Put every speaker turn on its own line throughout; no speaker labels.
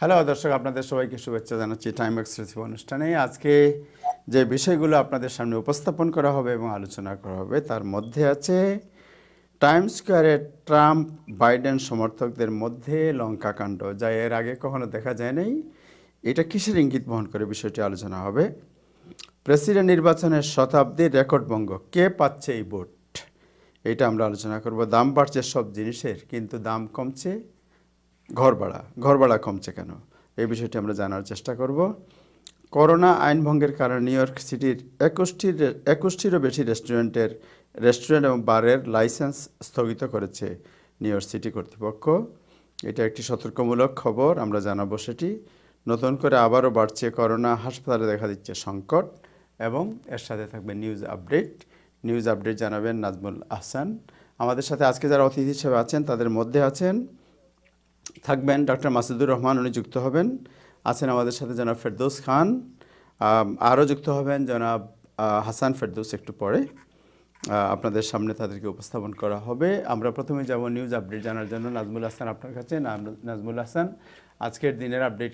Hello দর্শক, আপনাদের সবাইকে শুভেচ্ছা জানাচ্ছি টাইম এক্সক্লুসিভ অনুষ্ঠানে। আজকে যে বিষয়গুলো আপনাদের সামনে উপস্থাপন করা হবে এবং আলোচনা করা হবে তার মধ্যে আছে টাইম স্কোয়ারে ট্রাম্প বাইডেন সমর্থকদের মধ্যে লঙ্কাকাণ্ড, যা এর আগে কখনো দেখা যায় নাই। এটা কিসের ইঙ্গিত বহন করে বিষয়টি আলোচনা হবে। প্রেসিডেন্ট নির্বাচনের শতাব্দীর রেকর্ড ভঙ্গ, কে পাচ্ছে এই ভোট, এটা আমরা আলোচনা করব। দাম বাড়ছে সব জিনিসের, কিন্তু দাম কমছে ঘর ভাড়া কমছে কেন, এই বিষয়টি আমরা জানার চেষ্টা করব। করোনা আইন ভঙ্গের কারণে নিউ ইয়র্ক সিটির 21টিরও বেশি রেস্টুরেন্ট এবং বারের লাইসেন্স স্থগিত করেছে নিউ ইয়র্ক সিটি কর্তৃপক্ষ। এটা একটি সতর্কমূলক খবর, আমরা জানাবো সেটি। নতুন করে আবারও বাড়ছে করোনা, হাসপাতালে দেখা দিচ্ছে সংকট, এবং এর সাথে থাকবে নিউজ আপডেট জানাবেন নাজমুল আহসান। আমাদের সাথে আজকে যারা অতিথি হিসেবে আছেন তাদের মধ্যে থাকবেন ডক্টর মাসুদুর রহমান, উনি যুক্ত হবেন। আছেন আমাদের সাথে জনাব ফেরদৌস খান, আরও যুক্ত হবেন জনাব হাসান ফেরদৌস একটু পরে। আপনাদের সামনে তাদেরকে উপস্থাপন করা হবে। আমরা প্রথমে যাব নিউজ আপডেট জানার জন্য নাজমুল হাসান আপনার কাছে। নাজমুল হাসান, আজকের দিনের আপডেট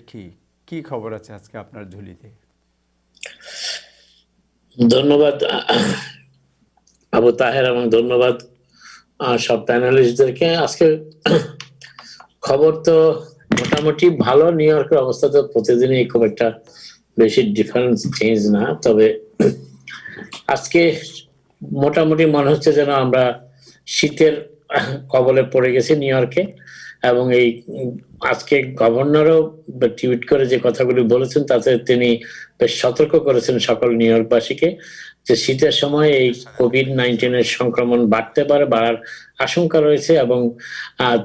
কি খবর আছে আজকে আপনার ঝুলিতে?
ধন্যবাদ আবু তাহের, এবং ধন্যবাদ সব প্যানেলিস্টদেরকে। আজকে খবর তো মোটামুটি ভালো। নিউ ইয়র্কের অবস্থা তো প্রতিদিনই খুব একটা বেশি ডিফারেন্স চেঞ্জ না, তবে আজকে মোটামুটি মনে হচ্ছে যেন আমরা শীতের কবলে পড়ে গেছি নিউ ইয়র্কে। এবং এই আজকে গভর্নরও টুইট করে যে কথাগুলি বলেছেন তাতে তিনি বেশ সতর্ক করেছেন সকল নিউ ইয়র্কবাসীকে যে শীতের সময় এই কোভিড-19 সংক্রমণ বাড়ার আশঙ্কা রয়েছে। এবং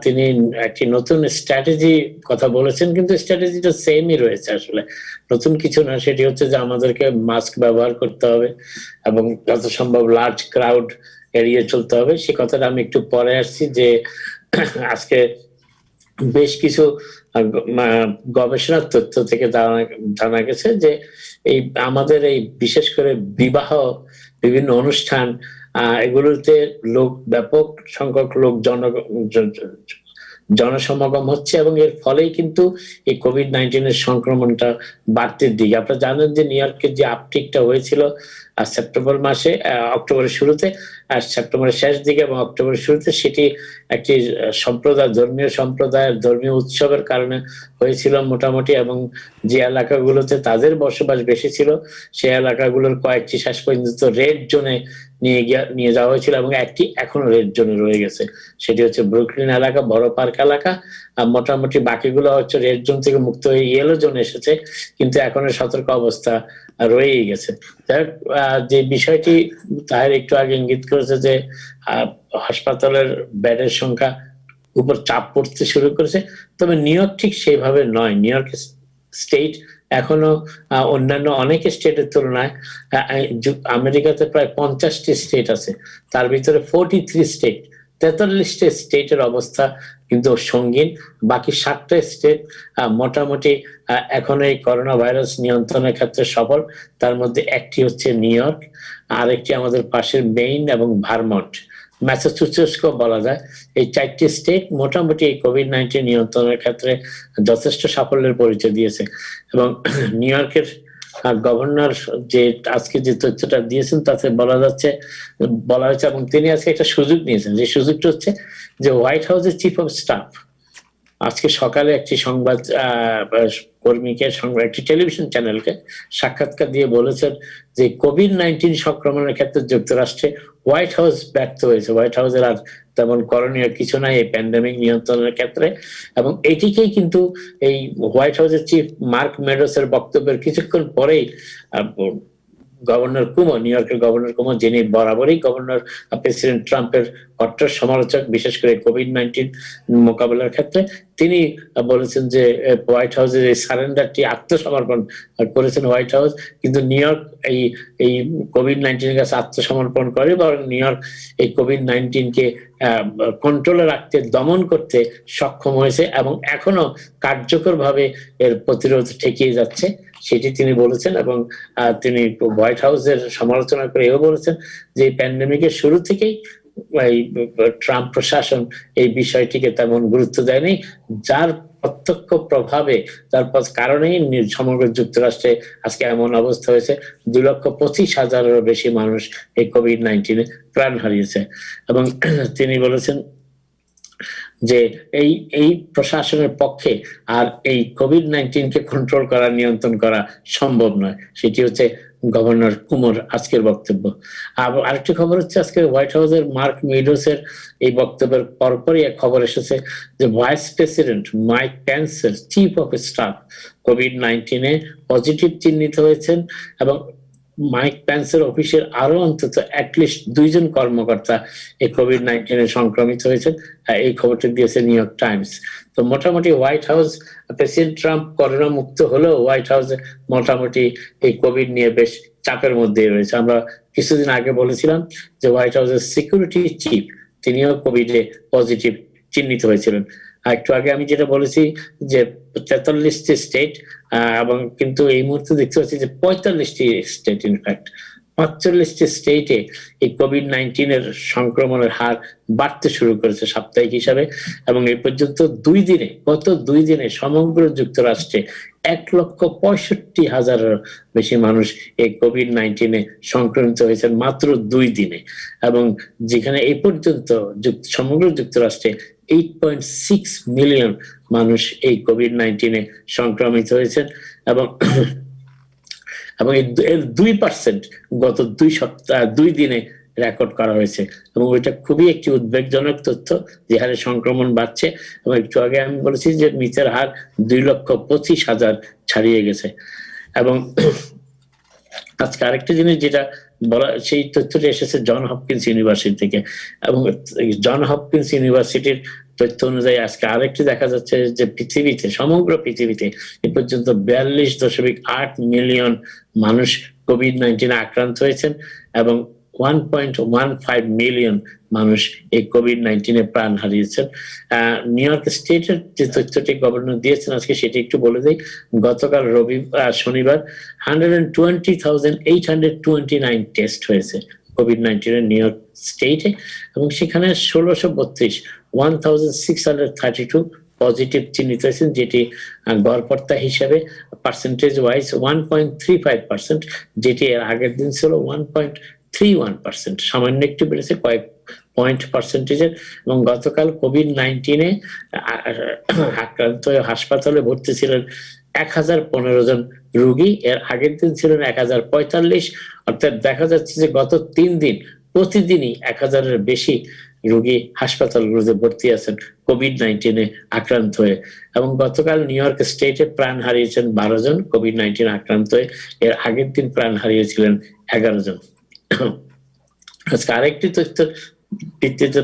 তিনি একটি নতুন স্ট্র্যাটেজি কথা বলেছেন, কিন্তু স্ট্র্যাটেজিটা সেমই রয়েছে, আসলে নতুন কিছু না। সেটি হচ্ছে যে আমাদেরকে মাস্ক ব্যবহার করতে হবে এবং যত সম্ভব লার্জ ক্রাউড এড়িয়ে চলতে হবে। সে কথাটা আমি একটু পরে আসছি। যে আজকে বেশ কিছু গবেষণার তথ্য থেকে জানা গেছে যে আমাদের এই বিশেষ করে বিবাহ, বিভিন্ন অনুষ্ঠান, এগুলোতে ব্যাপক সংখ্যক লোক জনসমাগম হচ্ছে, এবং এর ফলেই কিন্তু এই কোভিড-19 সংক্রমণটা বাড়তির দিকে। আপনারা জানেন যে নিউ ইয়র্কের যে আপটিকটা হয়েছিল সেপ্টেম্বর মাসে, অক্টোবরের শুরুতে, আর সেপ্টেম্বরের শেষ দিকে এবং অক্টোবরের শুরুতে, সেটি একটি ধর্মীয় উৎসবের কারণে হয়েছিল মোটামুটি। এবং যে এলাকাগুলোতে তাদের বসবাস বেশি ছিল সেই এলাকাগুলোর কয়েকটি শেষ পর্যন্ত রেড জোনে নিয়ে যাওয়া হয়েছিল, এবং একটি এখনো রেড জোনে রয়ে গেছে, সেটি হচ্ছে ব্রুকলিন এলাকা, বড় পার্ক এলাকা। মোটামুটি বাকিগুলো হচ্ছে রেড জোন থেকে মুক্ত হয়ে ইয়েলো জোনে এসেছে, কিন্তু এখনো সতর্ক অবস্থা রয়েই গেছে। যে বিষয়টি তাহের একটু আগে ইঙ্গিত করেছে যে হাসপাতালের বেডের সংখ্যা উপর চাপ পড়তে শুরু করেছে, তবে নিউ ইয়র্ক ঠিক সেইভাবে নয়। নিউ ইয়র্ক স্টেট এখনো অন্যান্য অনেক স্টেটের তুলনায়, আমেরিকাতে প্রায় 50টি স্টেট আছে, তার ভিতরে 43 স্টেট, 43টি স্টেটের অবস্থা কিন্তু সঙ্গীন। বাকি 7টা স্টেট মোটামুটি এখন এই করোনা ভাইরাস নিয়ন্ত্রণের ক্ষেত্রে সফল। তার মধ্যে একটি হচ্ছে নিউ ইয়র্ক, আরেকটি আমাদের পাশের মেইন এবং ভারমন্ট, ম্যাসাচুসেটসকেও বলা যায়। এই 4টি স্টেট মোটামুটি এই কোভিড-19 নিয়ন্ত্রণের ক্ষেত্রে যথেষ্ট সাফল্যের পরিচয় দিয়েছে। এবং নিউ ইয়র্কের গভর্নর যে আজকে যে তথ্যটা দিয়েছেন তাতে বলা হয়েছে, এবং তিনি আজকে একটা সুযোগ নিয়েছেন, যে সুযোগটা হচ্ছে যে হোয়াইট হাউসের চিফ অফ স্টাফ আজকে সকালে একটি সংবাদ কর্মীকে, একটি টেলিভিশন চ্যানেলকে সাক্ষাৎকার দিয়ে বলেছেন যে কোভিড-19 সংক্রমণের ক্ষেত্রে যুক্তরাষ্ট্রে হোয়াইট হাউস ব্যর্থ হয়েছে, হোয়াইট হাউসের আর তেমন করণীয় কিছু নাই এই প্যান্ডেমিক নিয়ন্ত্রণের ক্ষেত্রে। এবং এটিকেই কিন্তু এই হোয়াইট হাউসের চিফ মার্ক মেডোসের বক্তব্যের কিছুক্ষণ পরেই নিউ ইয়র্কের গভর্নর কুমো, যিনি বরাবরই প্রেসিডেন্ট ট্রাম্পের কট্টর সমালোচক, বিশেষ করে কোভিড-19 মোকাবেলার ক্ষেত্রে, তিনি বলেছেন যে হোয়াইট হাউসের এই সারেন্ডারটি, আত্মসমর্পণ করেছেন হোয়াইট হাউস, কিন্তু নিউ ইয়র্ক এই কোভিড-19 কাছে আত্মসমর্পণ করে, বরং নিউ ইয়র্ক এই কোভিড-19 কন্ট্রোলে রাখতে, দমন করতে সক্ষম হয়েছে, এবং এখনো কার্যকরভাবে এর প্রতিরোধ ঠেকিয়ে যাচ্ছে, সেটি তিনি বলেছেন। এবং তিনি হোয়াইট হাউসের সমালোচনা করে এও বলেছেন যে এই প্যান্ডেমিকের শুরু থেকেই এই ট্রাম্প প্রশাসন এই বিষয়টিকে তেমন গুরুত্ব দেয়নি, যার প্রত্যক্ষ প্রভাবে তার কারণেই সমগ্র যুক্তরাষ্ট্রে আজকে এমন অবস্থা হয়েছে 2,25,000-এরও বেশি মানুষ এই কোভিড-19 প্রাণ হারিয়েছে। এবং তিনি বলেছেন যে এই প্রশাসনের পক্ষে আর এই কোভিড-19 কন্ট্রোল করা, নিয়ন্ত্রণ করা সম্ভব নয়। সেটি হচ্ছে গভর্নর কুমোর আজকের বক্তব্য। আরেকটি খবর হচ্ছে আজকে হোয়াইট হাউসের মার্ক মিডোসের এই বক্তব্যের পরপরই এক খবর এসেছে যে ভাইস প্রেসিডেন্ট মাইক পেন্সের চিফ অফ স্টাফ কোভিড-19 পজিটিভ চিহ্নিত হয়েছেন এবং মাইক পেন্সের অফিসের আরো অন্তত অ্যাটলিস্ট 2 জন কর্মকর্তা এই কোভিড-19 সংক্রমিত হয়েছেন। এই খবরটি দিয়েছে নিউ ইয়র্ক টাইমস। তো মোটামুটি white house, president Trump corona মুক্ত হলেও হোয়াইট হাউসে মোটামুটি এই কোভিড নিয়ে বেশ চাপের মধ্যে রয়েছে। আমরা কিছুদিন আগে বলেছিলাম যে হোয়াইট হাউসের সিকিউরিটি চিফ তিনিও কোভিডে পজিটিভ চিহ্নিত হয়েছিলেন। আর একটু আগে আমি যেটা বলেছি যে 43টি স্টেট, এবং কিন্তু এই মুহূর্তে দেখতে পাচ্ছি যে 45টি স্টেট, ইনফ্যাক্ট 45টি স্টেটে এই কোভিড-19 সংক্রমণের হার বাড়তে শুরু করেছে সাপ্তাহিক হিসাবে। এবং এই পর্যন্ত গত 2 দিনে সমগ্র যুক্তরাষ্ট্রে 1,65,000-এর বেশি মানুষ এই কোভিড-19 সংক্রমিত হয়েছেন মাত্র 2 দিনে। এবং যেখানে এই পর্যন্ত সমগ্র যুক্তরাষ্ট্রে 8.6 মিলিয়ন মানুষ এই কোভিড-19 সংক্রমিত হয়েছেন এবং এর 2% গত 2 দিনে রেকর্ড করা হয়েছে। এবং ওইটা খুবই একটি উদ্বেগজনক তথ্য যে হারে সংক্রমণ বাড়ছে। এবং একটু আগে আমি বলেছি যে মৃতের হার 2,25,000 ছাড়িয়ে গেছে। এবং আজকে আরেকটা জিনিস যেটা বলা, সেই তথ্যটি এসেছে জন হপকিন্স ইউনিভার্সিটি থেকে। এবং জন হপকিন্স ইউনিভার্সিটির তথ্য অনুযায়ী আজকে আরেকটি দেখা যাচ্ছে যে সমগ্র পৃথিবীতে এ পর্যন্ত 42.8 মিলিয়ন মানুষ কোভিড-19 আক্রান্ত হয়েছেন এবং 1.15 মিলিয়ন মানুষ এই কোভিড-19 প্রাণ হারিয়েছেন। নিউ ইয়র্ক স্টেটের যে তথ্যটি গভর্নর দিয়েছেন আজকে সেটি একটু বলে দেই। গতকাল শনিবার 120,829 টেস্ট হয়েছে কোভিড-19 নিউ ইয়র্ক স্টেটে এবং সেখানে 1,632 পজিটিভ চিহ্নিত হয়েছেন, যেটি গড়পড়তা হিসাবে পার্সেন্টেজ ওয়াইজ 1.35%, যেটি এর আগের দিন ছিল 1.31%, সামান্য একটু বেড়েছে কয়েক পয়েন্ট পার্সেন্টেজের। এবং গতকাল কোভিড-19 আক্রান্ত হয়ে হাসপাতালে ভর্তি ছিলেন 1015 জন রোগী। এর আগের দিন ছিলেন 1045। অর্থাৎ দেখা যাচ্ছে যে গত 3 দিন প্রতিদিনই 1000-এর বেশি রোগী হাসপাতালগুলোতে ভর্তি আছেন কোভিড-19 আক্রান্ত হয়ে। এবং গতকাল নিউ ইয়র্ক স্টেটে প্রাণ হারিয়েছেন 12 জন কোভিড-19 আক্রান্ত হয়ে। এর আগের দিন প্রাণ হারিয়েছিলেন 11 জন। আজকে আরেকটি তথ্যের ভিত্তিতে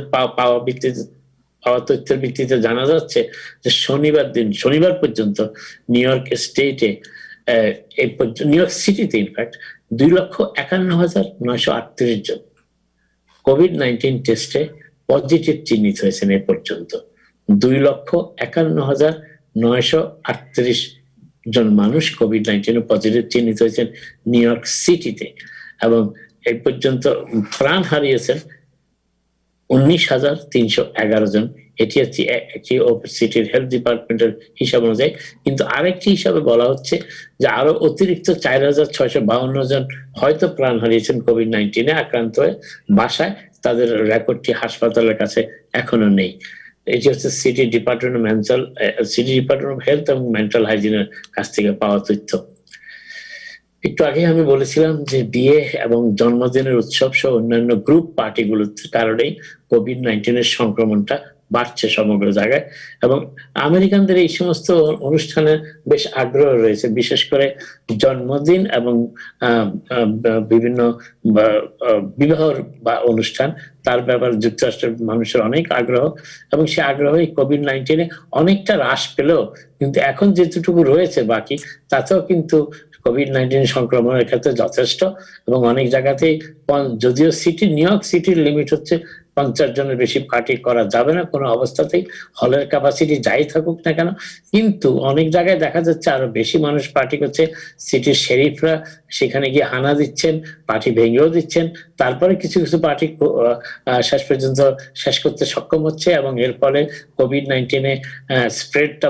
পাওয়া তথ্যের ভিত্তিতে জানা যাচ্ছে যে শনিবার পর্যন্ত নিউ ইয়র্ক স্টেটে নিউ ইয়র্ক সিটিতে ইনফ্যাক্ট 2,51,938 জন কোভিড-19 টেস্টে পজিটিভ চিহ্নিত হয়েছেন এ পর্যন্ত। 2,51,938 জন মানুষ কোভিড-19 পজিটিভ চিহ্নিত হয়েছেন নিউ ইয়র্ক সিটিতে। এবং এই পর্যন্ত প্রাণ হারিয়েছেন 19,311 জন। এটি হচ্ছে একটি সিটির হেলথ ডিপার্টমেন্টের হিসাব অনুযায়ী। কিন্তু আরেকটি হিসাবে বলা হচ্ছে যে আরো অতিরিক্ত 4,652 জন হয়তো প্রাণ হারিয়েছেন কোভিড-19 আক্রান্ত হয়ে বাসায়। তাদের রেকর্ডটি হাসপাতালের কাছে এখনো নেই। এটি হচ্ছে সিটি ডিপার্টমেন্ট অফ হেলথ এবং মেন্টাল হাইজিনের কাছ থেকে পাওয়া তথ্য। একটু আগে আমি বলেছিলাম যে বিয়ে এবং জন্মদিনের উৎসব সহ অন্যান্য গ্রুপ পার্টিগুলোর কারণেই কোভিড-19 সংক্রমণটা বাড়ছে সমগ্র জায়গায়। এবং আমেরিকানদের এই সমস্ত অনুষ্ঠানে বেশ আগ্রহ রয়েছে, বিশেষ করে জন্মদিন এবং বিভিন্ন বিবাহ বা অনুষ্ঠান, তার ব্যাপারে যুক্তরাষ্ট্রের মানুষের অনেক আগ্রহ। এবং সে আগ্রহই কোভিড-19 অনেকটা হ্রাস পেলেও কিন্তু এখন যেটুকু রয়েছে বাকি, তাতেও কিন্তু কোভিড-19 সংক্রমণের ক্ষেত্রে যথেষ্ট। এবং অনেক জায়গাতেই, যদিও নিউ ইয়র্ক সিটির লিমিট হচ্ছে 50 জনের বেশি পার্টি করা যাবে না কোনো অবস্থাতেই, হলের ক্যাপাসিটি যাই থাকুক না কেন, কিন্তু অনেক জায়গায় দেখা যাচ্ছে আরো বেশি মানুষ পার্টি করছে। সিটির শেরিফরা সেখানে গিয়ে হানা দিচ্ছেন, পার্টি ভেঙেও দিচ্ছেন, তারপরে কিছু কিছু পার্টি শেষ পর্যন্ত শেষ করতে সক্ষম হচ্ছে, এবং এর ফলে কোভিড-19 স্প্রেডটা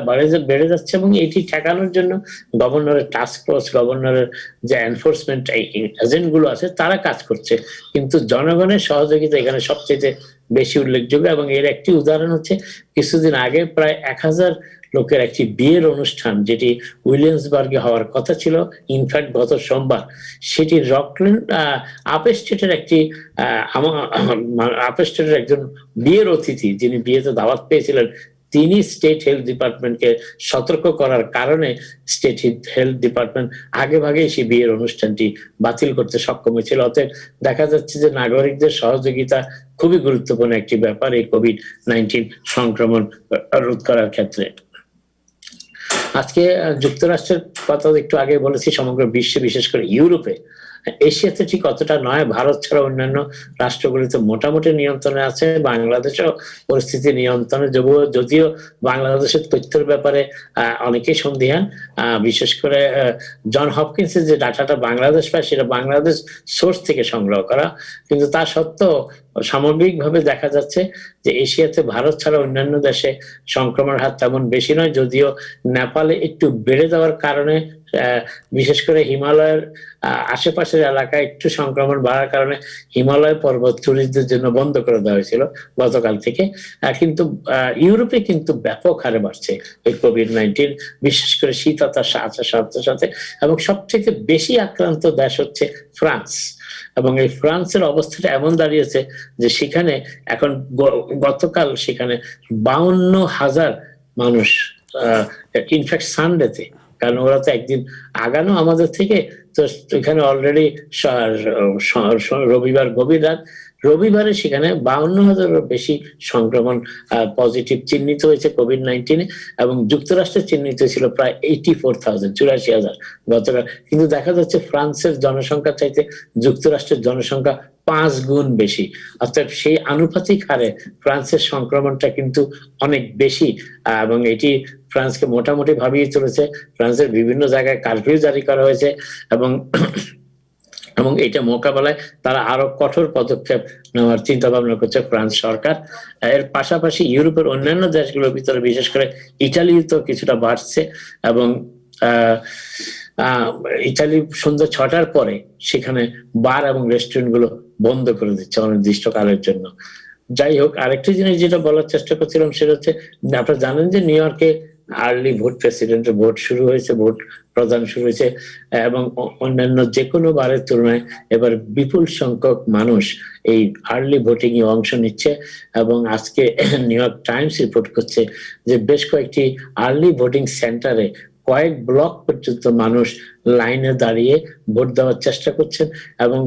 বেড়ে যাচ্ছে, এবং এটি ঠেকানোর জন্য গভর্নরের টাস্ক ফোর্স, গভর্নরের যে এনফোর্সমেন্ট এজেন্ট গুলো আছে তারা কাজ করছে, কিন্তু জনগণের সহযোগিতা এখানে সবচেয়ে বেশি উল্লেখযোগ্য। এবং এর একটি উদাহরণ হচ্ছে কিছুদিন আগে প্রায় 1000 লোকের একটি বিয়ের অনুষ্ঠান, যেটি উইলিয়ামসবার্গে হওয়ার কথা ছিল, ইনফ্যাক্ট গত সোমবার, সেটি রকল্যান্ড আপস্টেটের একজন বিয়ের অতিথি, যিনি বিয়েতে দাওয়াত পেয়েছিলেন, তিনি স্টেট হেলথ ডিপার্টমেন্টকে সতর্ক করার কারণে স্টেট হেলথ ডিপার্টমেন্ট আগে ভাগে সেই বিয়ের অনুষ্ঠানটি বাতিল করতে সক্ষম হয়েছিল। অতএব দেখা যাচ্ছে যে নাগরিকদের সহযোগিতা খুবই গুরুত্বপূর্ণ একটি ব্যাপার এই কোভিড-19 সংক্রমণ রোধ করার ক্ষেত্রে। আজকে যুক্তরাষ্ট্রের কথা একটু আগে বলেছি, সমগ্র বিশ্বে, বিশেষ করে ইউরোপে, এশিয়াতে ঠিক অতটা নয়, ভারত ছাড়া অন্যান্য রাষ্ট্রগুলিতে মোটামুটি নিয়ন্ত্রণে আছে, বাংলাদেশেও পরিস্থিতি নিয়ন্ত্রণে, যদিও বাংলাদেশের তথ্যের ব্যাপারে অনেকেই সন্দিহান। বিশেষ করে জন হপকিন্সের যে ডাটাটা বাংলাদেশ পায় সেটা বাংলাদেশ সোর্স থেকে সংগ্রহ করা, কিন্তু তা সত্ত্বেও সামগ্রিকভাবে দেখা যাচ্ছে যে এশিয়াতে ভারত ছাড়া অন্যান্য দেশে সংক্রমণের হার তেমন বেশি নয়, যদিও নেপালে একটু বেড়ে যাওয়ার কারণে, বিশেষ করে হিমালয়ের আশেপাশের এলাকায় একটু সংক্রমণ বাড়ার কারণে হিমালয় পর্বত টুরিস্টদের জন্য বন্ধ করে দেওয়া হয়েছিল গতকাল থেকে। কিন্তু ইউরোপে কিন্তু ব্যাপক হারে বাড়ছে এই কোভিড-19, বিশেষ করে শীততার সাথে সাথে, এবং সবথেকে বেশি আক্রান্ত দেশ হচ্ছে ফ্রান্স। এবং এই ফ্রান্সের অবস্থাটা এমন দাঁড়িয়েছে যে সেখানে এখন গতকাল সেখানে 52,000 মানুষ, ইনফ্যাক্ট সানডেতে, কারণ ওরা তো একদিন আগানো আমাদের থেকে, তো এখানে অলরেডি রবিবার গভীর রাত, রবিবারে সেখানে 52,000-এরও বেশি সংক্রমণ পজিটিভ চিহ্নিত হয়েছে কোভিড-19, এবং যুক্তরাষ্ট্রে চিহ্নিত ছিল প্রায় 84,000, 84,000 গতকাল। কিন্তু দেখা যাচ্ছে ফ্রান্সের জনসংখ্যা চাইতে যুক্তরাষ্ট্রের জনসংখ্যা 5 গুণ বেশি, অর্থাৎ সেই আনুপাতিক হারে ফ্রান্সের সংক্রমণটা কিন্তু অনেক বেশি, এবং এটি ফ্রান্সকে মোটামুটি ভাবিয়ে চলেছে। ফ্রান্সের বিভিন্ন জায়গায় কারফিউ জারি করা হয়েছে, এবং এটা মোকাবেলায় তারা আরো কঠোর পদক্ষেপ নেওয়ার চিন্তা ভাবনা করছে ফ্রান্স সরকার। এর পাশাপাশি ইউরোপের অন্যান্য দেশগুলোর ভিতরে, বিশেষ করে ইটালি তো কিছুটা বাড়ছে, এবং ইতালি সন্ধ্যা 6টার পরে সেখানে বার এবং রেস্টুরেন্ট গুলো বন্ধ করে দিচ্ছে অনির্দিষ্টকালের জন্য। যাই হোক, আরেকটি জিনিস যেটা বলার চেষ্টা করছিলাম সেটা হচ্ছে, আপনারা জানেন যে নিউ ইয়র্কে আর্লি ভোট, প্রেসিডেন্টের ভোট শুরু হয়েছে, ভোট প্রদান শুরু হয়েছে, এবং অন্যান্য যে কোনো বারের তুলনায় এবার বিপুল সংখ্যক মানুষ এই আর্লি ভোটিং এ অংশ নিচ্ছে। এবং আজকে নিউ ইয়র্ক টাইমস রিপোর্ট করছে যে বেশ কয়েকটি আর্লি ভোটিং সেন্টারে কয়েক ব্লক পর্যন্ত মানুষ লাইনে দাঁড়িয়ে ভোট দেওয়ার চেষ্টা করছেন, এবং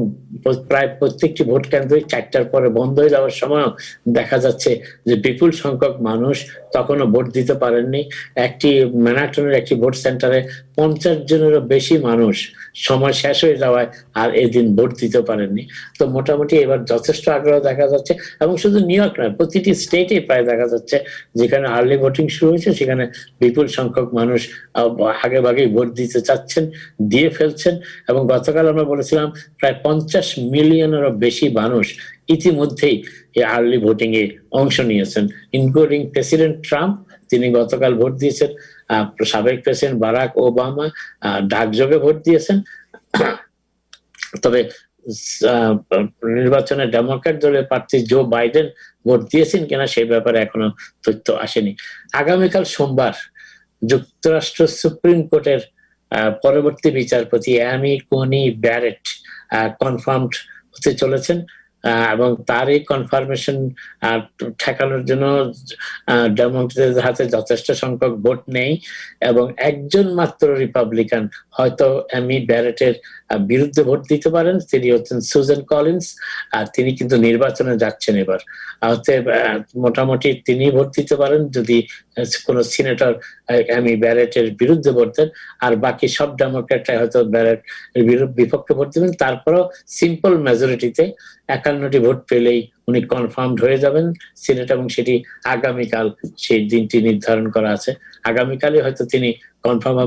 প্রায় প্রত্যেকটি ভোট কেন্দ্রই 4টার পরে বন্ধ হয়ে যাওয়ার সময় দেখা যাচ্ছে যে বিপুল সংখ্যক মানুষ তখনও ভোট দিতে পারেননি। ম্যানহাটনের একটি ভোট সেন্টারে 50 জনেরও বেশি মানুষ সময় শেষ হয়ে যাওয়ায় আর এদিন ভোট দিতে পারেননি। তো মোটামুটি এবার যথেষ্ট আগ্রহ দেখা যাচ্ছে, এবং শুধু নিউ ইয়র্ক নয়, প্রতিটি স্টেটে প্রায় দেখা যাচ্ছে যেখানে আর্লি ভোটিং শুরু হয়েছে সেখানে বিপুল সংখ্যক মানুষ আগে ভাগেই ভোট দিতে চাচ্ছেন, দিয়ে ফেলছেন। এবং গতকাল আমরা বলেছিলাম প্রায় 50 মিলিয়নেরও বেশি মানুষ ইতিমধ্যেই এই আর্লি ভোটিং এ অংশ নিয়েছেন, ইনক্লুডিং প্রেসিডেন্ট ট্রাম্প, তিনি গতকাল ভোট দিয়েছেন, সাবেক প্রেসিডেন্ট বারাক ওবামা ডাকযোগে ভোট দিয়েছেন। তবে নির্বাচনে ডেমোক্র্যাট দলের প্রার্থী জো বাইডেন ভোট দিয়েছেন কিনা সেই ব্যাপারে এখনো তথ্য আসেনি। আগামীকাল সোমবার যুক্তরাষ্ট্র সুপ্রিম কোর্টের পরবর্তী বিচারপতি অ্যামি কোনি ব্যারেট কনফার্মড হতে চলেছেন, এবং তার এই কনফার্মেশন ঠেকানোর জন্য ডেমোক্রেটদের হাতে যথেষ্ট সংখ্যক ভোট নেই, এবং একজন মাত্র রিপাবলিকান হয়তো অ্যামি ব্যারেটের বিরুদ্ধে ভোট দিতে পারেন, তিনি হচ্ছেন সুজান কলিন্স, আর তিনি কিন্তু নির্বাচনে যাচ্ছেন এবার। মোটামুটি তিনি ভোট দিতে পারেন যদি কোন সিনেটর অ্যামি ব্যারেটের বিরুদ্ধে ভোট দেন, আর বাকি সব ডেমোক্রেটরা হয়তো ব্যারেট বিপক্ষে ভোট দেবেন। তারপরও সিম্পল মেজরিটিতে 51টি ভোট পেলেই উনি কনফার্মড হয়ে যাবেন সিনেট, এবং সেটি আগামীকাল সেই দিনটি নির্ধারণ করা আছে। আগামীকালই হয়তো তিনি কনফার্ম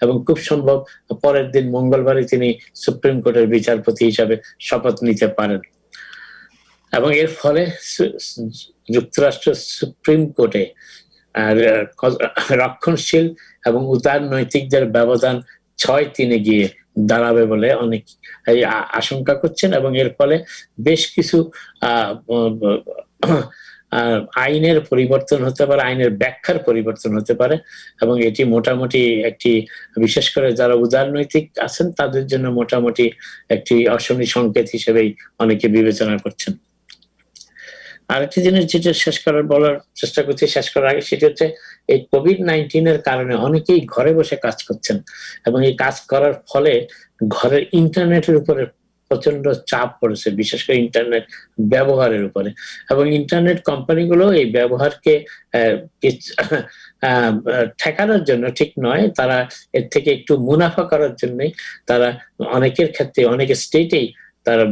এবং খুব সম্ভব পরের দিন মঙ্গলবারই তিনি সুপ্রিম কোর্টের বিচারপতি হিসাবে শপথ নিতে পারেন। এবং এর ফলে যুক্তরাষ্ট্র সুপ্রিম কোর্টে রক্ষণশীল এবং উদার নৈতিকদের ব্যবধান 6-3 গিয়ে দাঁড়াবে বলে অনেক আশঙ্কা করছেন। এবং এর ফলে বেশ কিছু আইনের পরিবর্তন হতে পারে, আইনের ব্যাখ্যার পরিবর্তন হতে পারে, এবং এটি মোটামুটি একটি, বিশেষ করে যারা উদারনৈতিক আছেন তাদের জন্য মোটামুটি একটি অশনি সংকেত হিসেবেই অনেকে বিবেচনা করছেন। আরেকটি জিনিস যেটা বলার চেষ্টা করছি শেষ করার আগে, সেটা হচ্ছে এই কোভিড-19 কারণে অনেকেই ঘরে বসে কাজ করছেন, এবং এই কাজ করার ফলে ঘরের ইন্টারনেটের উপরে প্রচন্ড চাপ পড়েছে, বিশেষ করে ইন্টারনেট ব্যবহারের উপরে। এবং ইন্টারনেট কোম্পানিগুলো এই ব্যবহারকে ঠেকানোর জন্য ঠিক নয়, তারা এর থেকে একটু মুনাফা করার জন্যই তারা অনেকের ক্ষেত্রে, অনেক স্টেটেই তারা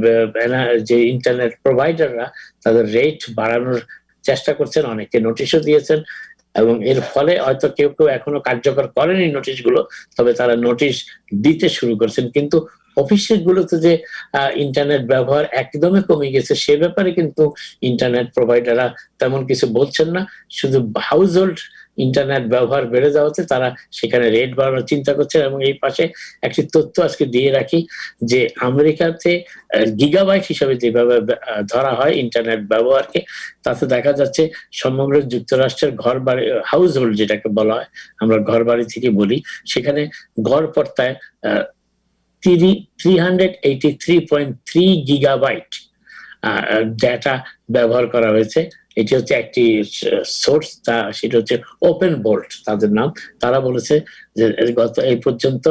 যে ইন্টারনেট প্রোভাইডাররা তাদের রেট বাড়ানোর চেষ্টা করছেন, অনেকে নোটিশও দিয়েছেন। এবং এর ফলে হয়তো কেউ এখনো কার্যকর করেনি নোটিশগুলো, তবে তারা নোটিশ দিতে শুরু করছেন। কিন্তু অফিসের গুলোতে যে ইন্টারনেট ব্যবহার একদমই কমে গেছে, সে ব্যাপারে কিন্তু ইন্টারনেট প্রোভাইডাররা তেমন কিছু বলছেন না। শুধু হাউস হোল্ড ইন্টারনেট ব্যবহার বেড়ে যাওয়াতে তারা সেখানে রেট বাড়ানোর চিন্তা করছেন। এবং এই পাশে একটি তথ্য আজকে দিয়ে রাখি যে আমেরিকাতে গিগাবাইট হিসাবে যেভাবে ধরা হয় ইন্টারনেট ব্যবহারকে, তাতে দেখা যাচ্ছে সমগ্র যুক্তরাষ্ট্রের ঘর বাড়ি, হাউস হোল্ড যেটাকে বলা হয়, আমরা ঘর বাড়ি থেকে বলি, সেখানে গড় পড়তায় 383.3 গিগাবাইট ডেটা ব্যবহার করা হয়েছে। এটি হচ্ছে একটি সোর্স, সেটা হচ্ছে ওপেন বোল্ট তাদের নাম। তারা বলেছে যে গত এই পর্যন্ত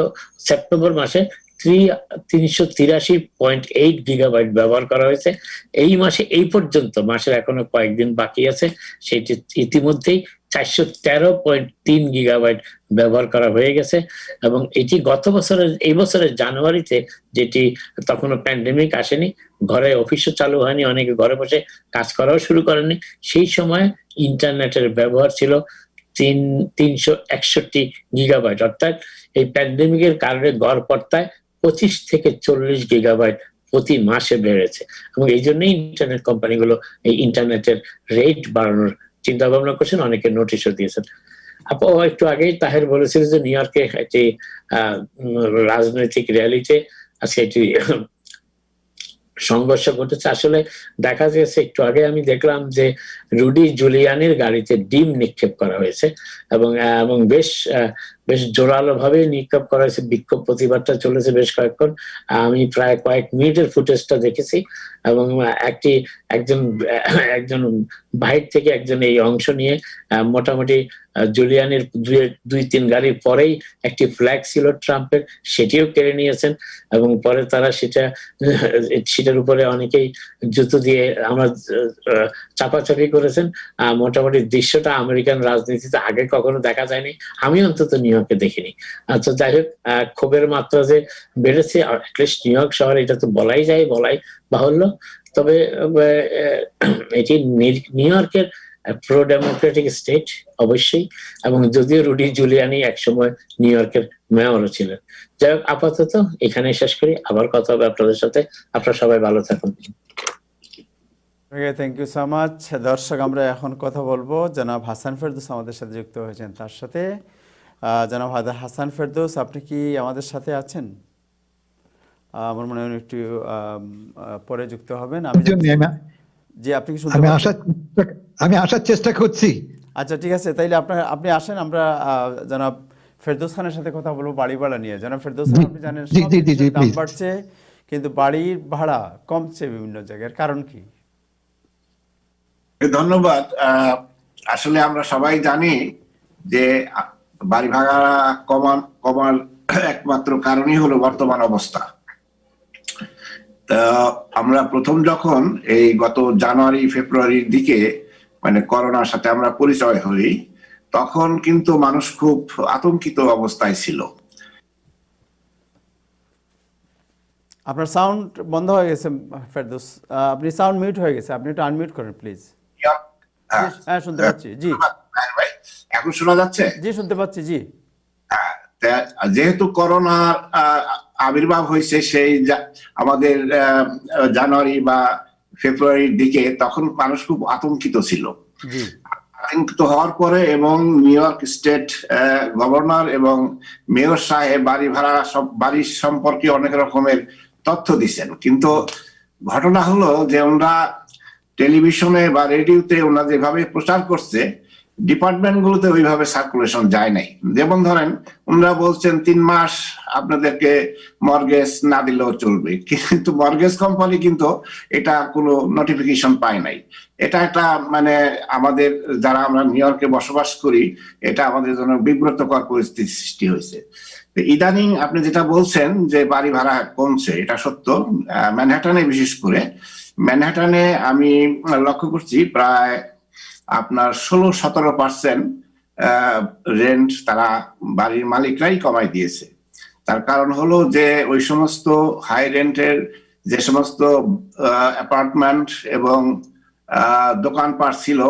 সেপ্টেম্বর মাসে 383.8 গিগাবাইট ব্যবহার করা হয়েছে। এই মাসে এই পর্যন্ত, মাসের এখনো কয়েকদিন বাকি আছে, সেটি ইতিমধ্যেই 413.3 গিগাবাইট ব্যবহার করা হয়ে গেছে। এবং এটি গত বছরের, এই বছরের জানুয়ারিতে, যেটি তখনও প্যান্ডেমিক আসেনি, ঘরে অফিসও চালু হয়নি, অনেকে ঘরে বসে কাজ করাও শুরু করেনি, সেই সময় ইন্টারনেটের ব্যবহার ছিল 361 গিগাবাইট। অর্থাৎ এই প্যান্ডেমিকের কারণে গড় পড়তায় 25 থেকে 40 গিগাবাইট প্রতি মাসে বেড়েছে। এবং এই জন্যই ইন্টারনেট কোম্পানিগুলো এই ইন্টারনেটের রেট বাড়ানোর চিন্তা ভাবনা করছেন, অনেকে নোটিশও দিয়েছেন। আপু একটু আগেই তাহের বলেছিল যে নিউ ইয়র্কে একটি রাজনৈতিক র্যালিতে আজকে একটি সংঘর্ষ ঘটেছে। আসলে দেখা গেছে, একটু আগে আমি দেখলাম যে রুডি জুলিয়ানির গাড়িতে ডিম নিক্ষেপ করা হয়েছে, এবং বেশ জোরালো ভাবে নিক্ষেপ করা হয়েছে। বিক্ষোভ প্রতিবাদটা চলেছে বেশ কয়েকক্ষণ। আমি প্রায় কয়েক মিনিটের ফুটেজটা দেখেছি, এবং একজন বাহির থেকে একজন এই অংশ নিয়ে মোটামুটি জুলিয়ানির 2-3 গাড়ির পরেই একটি ফ্ল্যাগ ছিল ট্রাম্পের, সেটিও কেড়ে নিয়েছেন। এবং পরে তারা সেটার উপরে অনেকেই জুতো দিয়ে আমরা চাপাচাপি করেছেন। মোটামুটি দৃশ্যটা আমেরিকান রাজনীতিতে আগে কখনো দেখা যায়নি, আমি অন্তত নিউ ইয়র্কে দেখিনি। আচ্ছা, যাই হোক, ক্ষোভের মাত্রা যে বেড়েছে, অ্যাটলিস্ট নিউ ইয়র্ক শহরে, এটা তো বলাই বাহুল্য। তবে এটি নিউ ইয়র্কের প্রো ডেমোক্রেটিক স্টেট অবশ্যই, এবং যদিও রুডি জুলিয়ানি একসময় নিউ ইয়র্কের মেয়রও ছিলেন। যাই হোক, আপাতত এখানে শেষ করি, আবার কথা হবে আপনাদের সাথে। আপনারা সবাই ভালো থাকুন।
Thank you so much. দর্শক, আমরা এখন কথা বলবো জনাব হাসান ফেরদৌস আমাদের সাথে যুক্ত হয়েছেন, তার সাথে। জনাব হাসান ফেরদৌস, আপনি কি আমাদের সাথে আছেন? আমার মনে হয় একটু পরে যুক্ত হবেন। জি, আপনি কি শুনতে পাচ্ছেন?
আমি আসার চেষ্টা করছি।
আচ্ছা, ঠিক আছে, তাইলে আপনি আসেন, আমরা জনাব ফেরদৌস খানের সাথে কথা বলবো বাড়ি ভাড়া নিয়ে। জনাব ফেরদৌস খান, আপনি জানেন সব কিছুর দাম বাড়ছে, কিন্তু বাড়ির ভাড়া কমছে বিভিন্ন জায়গায়, কারণ কি?
ধন্যবাদ। আসলে আমরা সবাই জানি যে বাড়ি ভাড়া কমার একমাত্র কারণই হলো বর্তমান অবস্থা। আমরা প্রথম যখন এই গত জানুয়ারি ফেব্রুয়ারির দিকে মানে করোনার সাথে আমরা পরিচয় হই, তখন কিন্তু মানুষ খুব আতঙ্কিত অবস্থায় ছিল।
আপনার সাউন্ড বন্ধ হয়ে গেছে ফেরদৌস, আপনি সাউন্ড মিউট হয়ে গেছে, আপনি একটু আনমিউট করেন প্লিজ।
হ্যাঁ,
শুনতে পাচ্ছি। জি
এখন শোনা যাচ্ছে?
জি, শুনতে পাচ্ছি। জি,
যেহেতু করোনার আবির্ভাব হয়েছে সেই আমাদের জানুয়ারি বা ফেব্রুয়ারির দিকে, তখন মানুষ খুব আতঙ্কিত ছিল। আতঙ্কিত হওয়ার পরে এবং নিউ ইয়র্ক স্টেট গভর্নর এবং মেয়র সাহেব বাড়ির সম্পর্কে অনেক রকমের তথ্য দিচ্ছেন, কিন্তু ঘটনা হলো যে ওনারা টেলিভিশনে বা রেডিওতে ওনারা যেভাবে প্রচার করছে, ডিপার্টমেন্ট গুলোতে ওইভাবে সার্কুলেশন যায় নাই। যেমন ধরেন ওনারা বলছেন 3 মাস আপনাদেরকে মর্গেজ না দিলেও চলবে, কিন্তু মর্গেজ কোম্পানি কিন্তু এটা কোনো নোটিফিকেশন পায় নাই। এটা একটা মানে আমাদের যারা আমরা নিউ ইয়র্কে বসবাস করি, এটা আমাদের জন্য বিব্রতকর পরিস্থিতি সৃষ্টি হয়েছে। ইদানিং আপনি যেটা বলছেন যে বাড়ি ভাড়া কমছে, এটা সত্য। ম্যানহাটানে বিশেষ করে ম্যানহাটানে আমি লক্ষ্য করছি প্রায় আপনার 16-17% রেন্ট তারা বাড়ির মালিকরাই কমাই দিয়েছে। তার কারণ হলো যে ওই সমস্ত হাই রেন্টের যে সমস্ত অ্যাপার্টমেন্ট এবং দোকানপাট ছিল,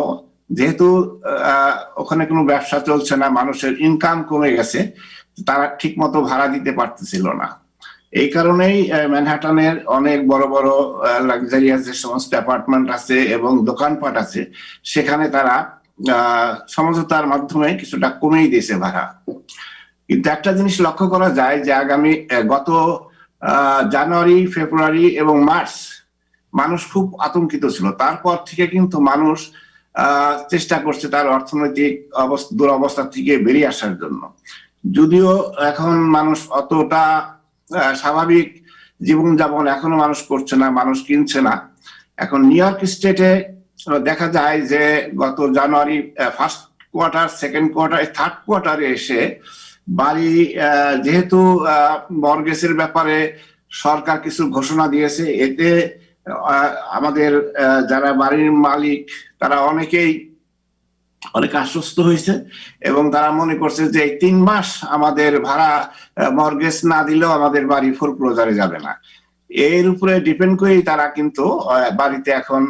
যেহেতু ওখানে কোনো ব্যবসা চলছে না, মানুষের ইনকাম কমে গেছে, তারা ঠিক মতো ভাড়া দিতে পারতেছিল না। এই কারণেই ম্যানহাটানের অনেক বড় বড় লাক্সারিয়াস যে সমস্ত অ্যাপার্টমেন্ট আছে এবং দোকানপাট আছে, সেখানে তারা সমঝোতার মাধ্যমে কিছুটা কমেই দিয়েছে ভাড়া। কিন্তু একটা জিনিস লক্ষ্য করা যায় যে আগামী গত জানুয়ারি, ফেব্রুয়ারি এবং মার্চ মানুষ খুব আতঙ্কিত ছিল। তারপর থেকে কিন্তু মানুষ চেষ্টা করছে তার অর্থনৈতিক দুরবস্থা থেকে বেরিয়ে আসার জন্য। যদিও এখন মানুষ অতটা স্বাভাবিক জীবনযাপন এখনো মানুষ করছে না, মানুষ কিনছে না। এখন নিউ ইয়র্ক স্টেটে দেখা যায় যে গত January first quarter, second quarter, third কোয়ার্টারে এসে বাড়ি, যেহেতু মর্গেজের ব্যাপারে সরকার কিছু ঘোষণা দিয়েছে, এতে আমাদের যারা বাড়ির মালিক তারা অনেক আশ্বস্ত হয়েছে এবং তারা মনে করছে যে 3 মাস আমাদের ভাড়া মর্গেজ না দিলেও আমাদের বাড়ি ফোরক্লোজারে যাবে না। এর উপরে ডিপেন্ড করেই তারা কিন্তু বাড়িতে এখন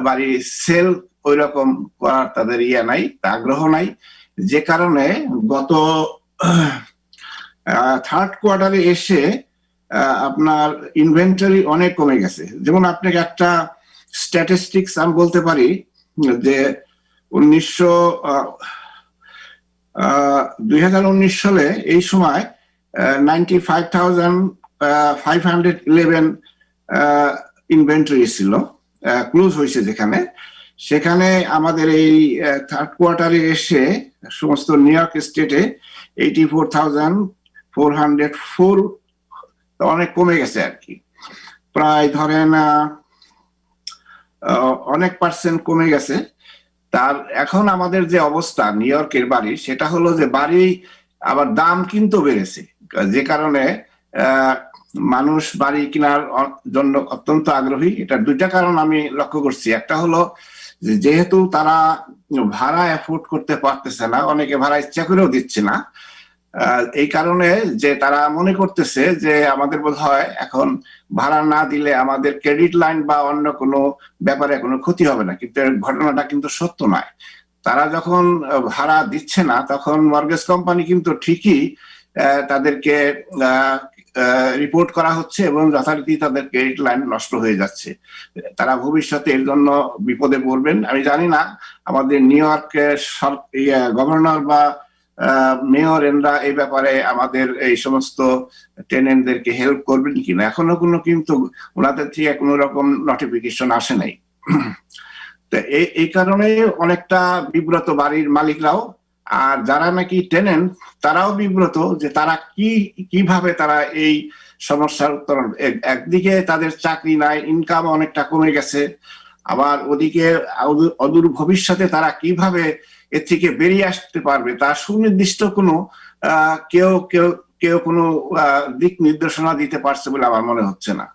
বাড়ি সেল ওই রকম করার তাদের নাই, আগ্রহ নাই। যে কারণে গত থার্ড কোয়ার্টারে এসে আপনার ইনভেন্টরি অনেক কমে গেছে। যেমন আপনাকে একটা স্ট্যাটিস্টিক্স আমি বলতে পারি যে 2019 সালে এই সময় 95,511 ইনভেন্টরি ছিল, ক্লোজ হয়েছে সেখানে আমাদের এই থার্ড কোয়ার্টারে এসে সমস্ত নিউ ইয়র্ক স্টেটে 84,404, অনেক কমে গেছে আর কি। প্রায় ধরেন অনেক পার্সেন্ট কমে গেছে। তার এখন আমাদের যে অবস্থা নিউ ইয়র্কের বাড়ি, সেটা হলো যে বাড়ি আবার দাম কিন্তু বেড়েছে, যে কারণে মানুষ বাড়ি কেনার জন্য অত্যন্ত আগ্রহী। এটা 2টা কারণ আমি লক্ষ্য করছি। একটা হলো যেহেতু তারা ভাড়া অ্যাফোর্ড করতে পারতেছে না, অনেকে ভাড়া ইচ্ছা করেও দিচ্ছে না, এই কারণে যে তারা মনে করতেছে যে আমাদের বোধহয় এখন ভাড়া না দিলে আমাদের ক্রেডিট লাইন বা অন্য কোনো ব্যাপারে কোনো ক্ষতি হবে না। কিন্তু ঘটনাটা কিন্তু সত্য নয়। তারা যখন ভাড়া দিচ্ছে না, তখন মর্গেজ কোম্পানি কিন্তু ঠিকই তাদেরকে রিপোর্ট করা হচ্ছে এবং যথারীতি তাদের ক্রেডিট লাইন নষ্ট হয়ে যাচ্ছে। তারা ভবিষ্যতে এর জন্য বিপদে পড়বেন। আমি জানি না আমাদের নিউ ইয়র্কের গভর্নর বা মেয়র এনরা এই ব্যাপারে আমাদের এই সমস্ত টেনেন্টদেরকে হেল্প করবেন কিনা। এখনো কিন্তু ওনাদের থেকে কোনো রকম নোটিফিকেশন আসে নাই। তো এই কারণে অনেকটা বিব্রত বাড়ির মালিকরাও, আর যারা নাকি টেনেন্ট তারাও বিব্রত যে তারা কিভাবে তারা এই সমস্যার উত্তরণ। একদিকে তাদের চাকরি নাই, ইনকাম অনেকটা কমে গেছে, আবার ওদিকে অদূর ভবিষ্যতে তারা কিভাবে এর থেকে বেরিয়ে আসতে পারবে তার সুনির্দিষ্ট কোনো কেউ কোনো দিক নির্দেশনা দিতে পারছে বলে আমার মনে হচ্ছে না।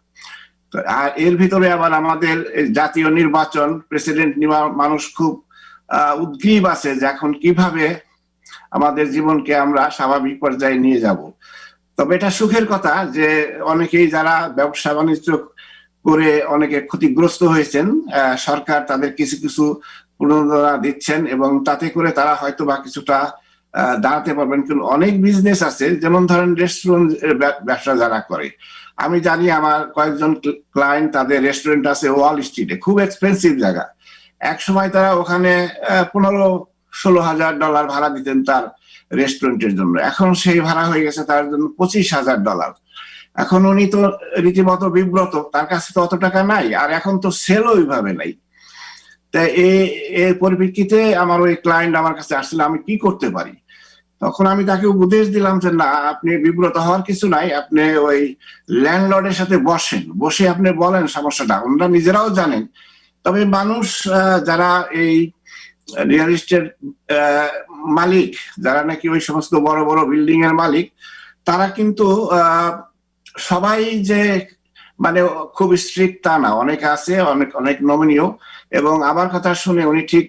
আর এর ভিতরে আবার আমাদের জাতীয় নির্বাচন, প্রেসিডেন্ট মানুষ খুব উদ্গ্রীব আছে যে এখন কিভাবে আমাদের জীবনকে আমরা স্বাভাবিক পর্যায়ে নিয়ে যাব। তবে এটা সুখের কথা যে অনেকেই যারা ব্যবসা বাণিজ্য করে অনেকে ক্ষতিগ্রস্ত হয়েছেন, সরকার তাদের কিছু প্রণোদনা দিচ্ছেন এবং তাতে করে তারা হয়তো বা কিছুটা দাঁড়াতে পারবেন। কিন্তু অনেক বিজনেস আছে, যেমন ধরেন রেস্টুরেন্ট ব্যবসা যারা করে, আমি জানি আমার কয়েকজন ক্লায়েন্ট, তাদের রেস্টুরেন্ট আছে ওয়াল স্ট্রিটে, খুব এক্সপেন্সিভ জায়গা। এক সময় তারা ওখানে $15-16,000 ভাড়া দিতেন তার রেস্টুরেন্টের জন্য, এখন সেই ভাড়া হয়ে গেছে তার জন্য $25,000। এখন উনি তো রীতিমতো বিব্রত, তার কাছে তো অত টাকা নাই, আর এখন তো সেলও ওইভাবে নাই। তাই এই পরিপ্রেক্ষিতে আমার ওই ক্লায়েন্ট আমার কাছে আসছিল, আমি কি করতে পারি। তখন আমি তাকে উপদেশ দিলাম যে না, আপনি বিব্রত হওয়ার কিছু নাই, আপনি ওই ল্যান্ডলর্ডের সাথে বসে আপনি বলেন সমস্যাটা, ওনারা নিজেরাও জানেন। তবে মানুষ যারা এই রিয়েল এস্টেট মালিক, যারা নাকি ওই সমস্ত বড় বড় বিল্ডিং এর মালিক, তারা কিন্তু সবাই যে মানে খুব স্ট্রিক্ট তা না, অনেক আছে, অনেক নমনীয়। এবং আমার কথা শুনে উনি ঠিক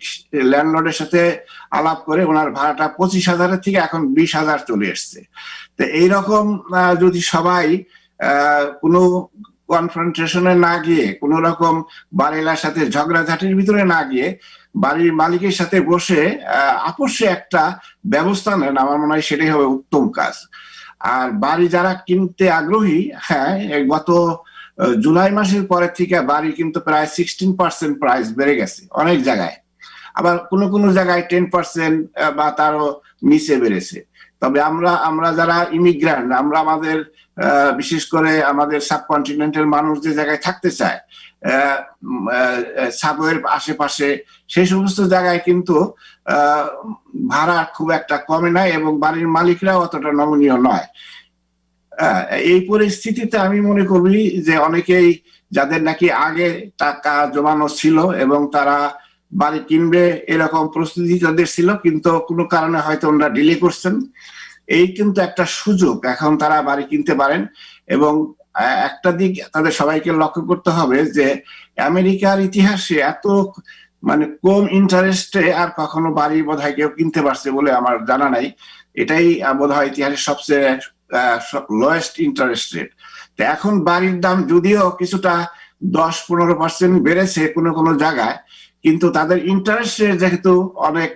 ল্যান্ডলর্ডের সাথে আলাপ করে ওনার ভাড়াটা 25,000 থেকে এখন 20,000 চলে এসছে। তো এইরকম যদি সবাই কোনো কনফ্রন্টেশনে না গিয়ে, কোন রকম বাড়িওয়ালার সাথে ঝগড়াঝাটির ভিতরে না গিয়ে, বাড়ির মালিকের সাথে বসে আপোষে একটা ব্যবস্থা নেন, আমার মনে হয় সেটাই হবে উত্তম কাজ। আর বাড়ি যারা কিনতে আগ্রহী, হ্যাঁ, গত জুলাই মাসের পরের থেকে বাড়ি কিন্তু প্রায় 16% প্রাইস বেড়ে গেছে অনেক জায়গায়, আবার কোনো জায়গায় 10% বা তারও নিচে বেড়েছে। তবে আমরা যারা ইমিগ্রান্ট, আমরা আমাদের বিশেষ করে আমাদের সাবকন্টিনেন্টের মানুষ যে জায়গায় থাকতে চায়, সাবওয়ের আশেপাশে, সেই সমস্ত জায়গায় কিন্তু ভাড়া খুব একটা কমে নাই এবং বাড়ির মালিকরা অতটা নমনীয় নয়। এই পরিস্থিতিতে আমি মনে করি যে অনেকেই যাদের নাকি আগে টাকা জমানো ছিল এবং তারা বাড়ি কিনবে এরকম প্রস্তুতি তাদের ছিল, কিন্তু কোনো কারণে হয়তো ওনারা ডিলে করছেন, এই কিন্তু একটা সুযোগ, এখন তারা বাড়ি কিনতে পারেন। এবং একটা দিক তাদের সবাইকে লক্ষ্য করতে হবে যে আমেরিকার ইতিহাসে এত মানে কম ইন্টারেস্টে আর কখনো বাড়ি বোধহয় কেউ কিনতে পারছে বলে আমার জানা নাই। এটাই বোধহয় ইতিহাসের সবচেয়ে লোয়েস্ট ইন্টারেস্ট রেট। তো এখন বাড়ির দাম যদিও কিছুটা 10-15% বেড়েছে কোনো জায়গায়, কিন্তু তাদের ইন্টারেস্ট রেট যেহেতু অনেক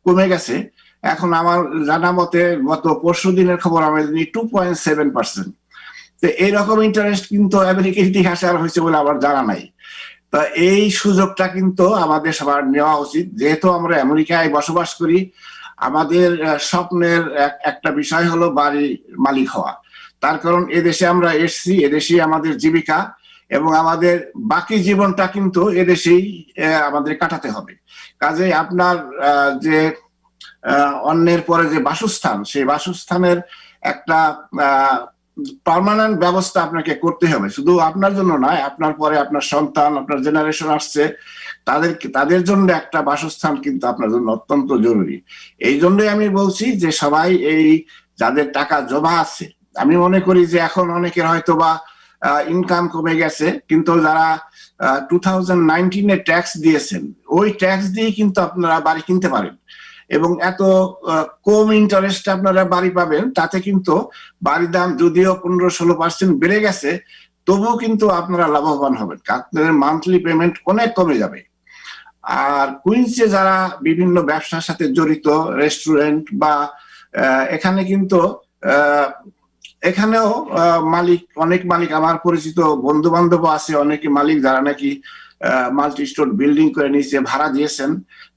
কমে গেছে, এখন আমার জানা মতে গত পরশু দিনের খবর আমি জানি 2.7%। তো এইরকম ইন্টারেস্ট কিন্তু আমেরিকার ইতিহাসে আর হয়েছে বলে আমার জানা নাই। তো এই সুযোগটা কিন্তু আমাদের সবার নেওয়া উচিত, যেহেতু আমরা আমেরিকায় বসবাস করি। আমাদের স্বপ্নের একটা বিষয় হলো বাড়ি মালিক হওয়া, তার কারণ এদেশে আমরা এসছি, এদেশে আমাদের জীবিকা এবং আমাদের বাকি জীবনটা কিন্তু এদেশেই আমাদের কাটাতে হবে। কাজেই আপনার যে অন্যের পরে যে বাসস্থান, সেই বাসস্থানের একটা পার্মানেন্ট ব্যবস্থা আপনাকে করতে হবে, শুধু আপনার জন্য নয়, আপনার পরে আপনার সন্তান, আপনার জেনারেশন আসছে, তাদের জন্য একটা বাসস্থান কিন্তু আপনার জন্য অত্যন্ত জরুরি। এই জন্যই আমি বলছি যে সবাই এই যাদের টাকা জমা আছে, আমি মনে করি যে এখন অনেকের হয়তো বা ইনকাম কমে গেছে, কিন্তু যারা 2019-এ ট্যাক্স দিয়েছেন, ওই ট্যাক্স দিয়ে কিন্তু আপনারা বাড়ি কিনতে পারেন এবং এত কম ইন্টারেস্ট আপনারা বাড়ি পাবেন। তাতে কিন্তু বাড়ির দাম যদিও 15-16% বেড়ে গেছে, তবুও কিন্তু আপনারা লাভবান হবেন, আপনাদের মান্থলি পেমেন্ট অনেক কমে যাবে। আর কুইন্সে যারা বিভিন্ন ব্যবসার সাথে জড়িত, রেস্টুরেন্ট বা এখানে কিন্তু এখানেও অনেক মালিক, আমার পরিচিত বন্ধু বান্ধব আছে অনেকে মালিক যারা নাকি মাল্টি স্টোর বিল্ডিং করে নিচে ভাড়া দিয়েছেন,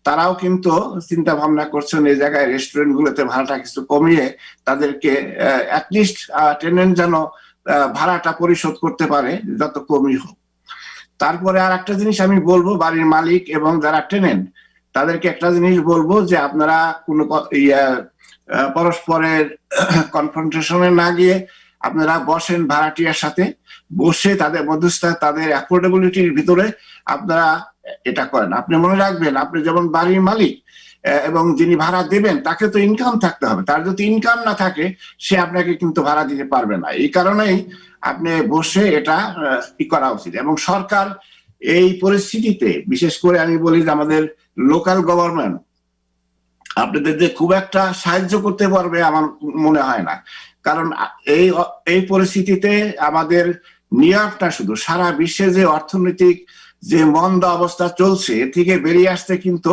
তারাও কিন্তু চিন্তা ভাবনা করছেন এই জায়গায় রেস্টুরেন্ট গুলোতে ভাড়াটা কিছু কমিয়ে তাদেরকে অ্যাটলিস্ট টেনেন্ট যেন ভাড়াটা পরিশোধ করতে পারে, যত কমই হোক। তারপরে আর একটা জিনিস আমি বলবো, বাড়ির মালিক এবং যারা টেনেন্ট, তাদেরকে একটা জিনিস বলবো যে আপনারা কোনো পরস্পরের কনফ্রন্টেশনে না গিয়ে আপনারা বসেন ভাড়াটিয়ার সাথে, বসে তাদের মধ্যস্থ, তাদের অ্যাফোর্ডেবিলিটির ভিতরে আপনারা এটা করেন। আপনি মনে রাখবেন, আপনি যেমন বাড়ির মালিক এবং যিনি ভাড়া দেবেন তাকে তো ইনকাম থাকতে হবে, তার যদি ইনকাম না থাকে সে আপনাকে কিন্তু ভাড়া দিতে পারবে না। এই কারণেই আপনি বসে এটা ই করা উচিত। এবং সরকার এই পরিস্থিতিতে, বিশেষ করে আমি বলি যে আমাদের লোকাল গভর্নমেন্ট আপনাদের যে খুব একটা সাহায্য করতে পারবে আমার মনে হয় না, কারণ এই পরিস্থিতিতে আমাদের নিউ ইয়র্কটা শুধু সারা বিশ্বে যে অর্থনৈতিক যে মন্দ অবস্থা চলছে এ থেকে বেরিয়ে আসতে কিন্তু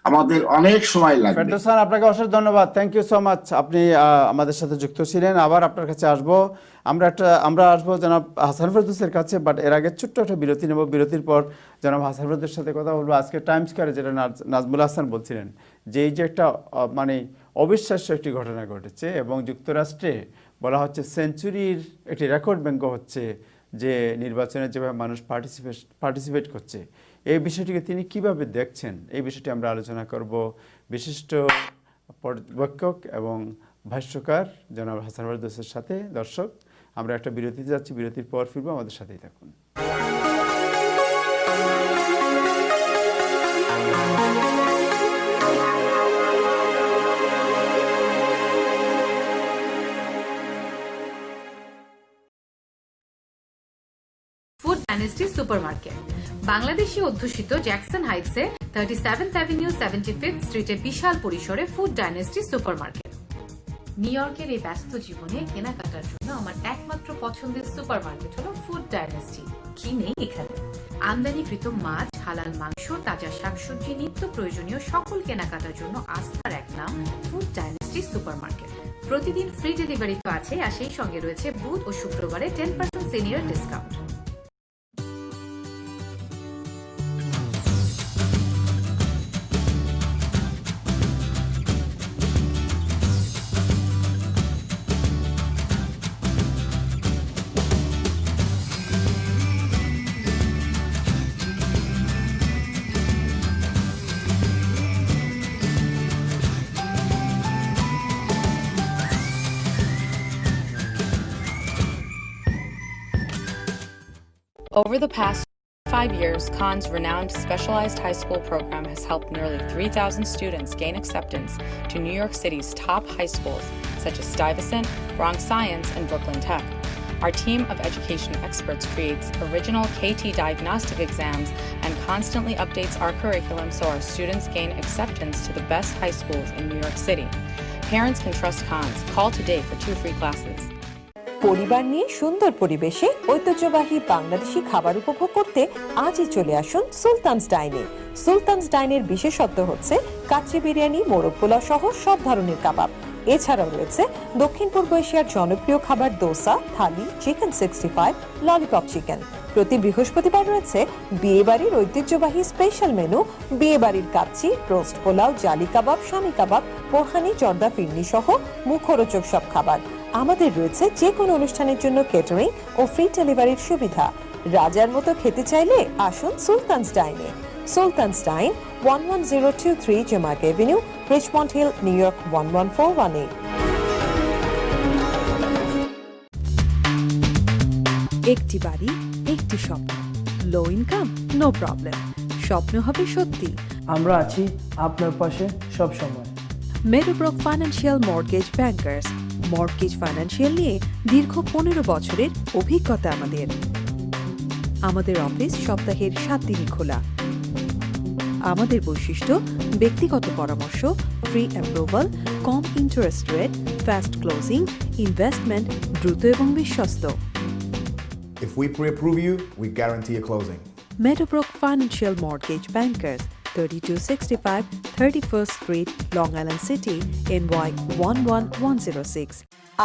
আমাদের অনেক সময় লাগবে।
ফেরদৌস খান, আপনাকে অশেষ ধন্যবাদ, থ্যাংক ইউ সো মাচ, আপনি আমাদের সাথে যুক্ত ছিলেন। আবার আপনার কাছে আসবো, আমরা আসবো জনাব হাসান ফেরদৌসের কাছে, বাট এর আগে ছোট্ট একটা বিরতি নেব। বিরতির পর জনাব হাসান ফেরদৌসের সাথে কথা বলবো। আজকে টাইম স্কয়ারে যেটা নাজমুল হাসান বলছিলেন যে এই যে একটা মানে অবিশ্বাস্য একটি ঘটনা ঘটেছে এবং যুক্তরাষ্ট্রে বলা হচ্ছে সেঞ্চুরির একটি রেকর্ড ভঙ্গ হচ্ছে, যে নির্বাচনে যেভাবে মানুষ পার্টিসিপেট করছে, এই বিষয়টিকে তিনি কিভাবে দেখছেন, এই বিষয়টি আমরা আলোচনা করব বিশিষ্ট পর্যবেক্ষক এবং ভাষ্যকার জনাব হাসান ফেরদৌসের সাথে। দর্শক, আমরা একটা বিরতিতে যাচ্ছি, বিরতির পর ফিরবো, আমাদের সাথেই থাকুন।
ফুড ডাইনেস্টি সুপারমার্কেট বাংলাদেশি অধ্যুষিত জ্যাকসন হাইটসে 37th অ্যাভিনিউ 75th স্ট্রিটে বিশাল পরিসরে ফুড ডাইনেস্টি সুপারমার্কেট। নিউ ইয়র্কের এই ব্যস্ত জীবনে কেনাকাটার জন্য আমার একমাত্র পছন্দের সুপারমার্কেট হলো ফুড ডাইনেস্টি। কি নেই এখানে? আমদানিকৃত মাছ, হালাল মাংস, তাজা শাকসবজি, নিত্য প্রয়োজনীয় সকল কেনাকাটার জন্য আস্থার এক নাম ফুড ডাইনেস্টি সুপারমার্কেট। প্রতিদিন ফ্রি ডেলিভারি তো আছে, আর সেই সঙ্গে রয়েছে বুধ ও শুক্রবারে 10% senior discount.
Over the past 5 years, Khan's renowned specialized high school program has helped nearly 3,000 students gain acceptance to New York City's top high schools, such as Stuyvesant, Bronx Science, and Brooklyn Tech. Our team of education experts creates original KT diagnostic exams and constantly updates our curriculum so our students gain acceptance to the best high schools in New York City. Parents can trust Khan's. Call today for 2 free classes.
পরিবার নিয়ে সুন্দর পরিবেশে ঐতিহ্যবাহী বাংলাদেশি খাবার উপভোগ করতে আজই চলে আসুন সুলতানস ডাইনে। সুলতানস ডাইনের বিশেষত্ব হচ্ছে কাচ্চি বিরিয়ানি, মোরগ পোলাও সহ সব ধরনের কাবাব। এছাড়াও রয়েছে দক্ষিণ পূর্ব এশিয়ার জনপ্রিয় খাবার দোসা, থালি, চিকেন 65, ললিপপ চিকেন। প্রতি বৃহস্পতিবার রয়েছে বিয়েবাড়ির ঐতিহ্যবাহী স্পেশাল মেনু, বিয়েবাড়ির কাচ্চি, রোস্ট পোলাও, জালি কাবাব, শামি কাবাব, বোরহানি, জর্দা ফিরনি সহ মুখরোচক সব খাবার। আমাদের রয়েছে যে কোনো অনুষ্ঠানের জন্য কেটারিং ও ফ্রি ডেলিভারির সুবিধা। রাজার মতো খেতে চাইলে আসুন সুলতানস ডাইনে। সুলতানস ডাইন, 11023 জেমার্ক avenue, Richmond Hill, New York 11418।
একটি বাড়ি, একটি স্বপ্ন, লো ইনকাম, নো প্রবলেম, স্বপ্ন হবে সত্যি।
আমরা আছি আপনার পাশে সব সময়।
Meadowbrook financial mortgage bankers, mortgage financial নিয়ে দীর্ঘ 15 বছরের অভিজ্ঞতা আমাদের অফিস সপ্তাহের 7 দিনই খোলা। আমাদের বৈশিষ্ট্য ব্যক্তিগত পরামর্শ, ফ্রি অ্যাপ্রুভাল, কম interest rate, fast closing, investment দ্রুত এবং বিশ্বস্ত।
If we pre-approve you, we guarantee a closing.
Meadowbrook Financial Mortgage Bankers, 3265 31st Street, Long Island City, NY 11106.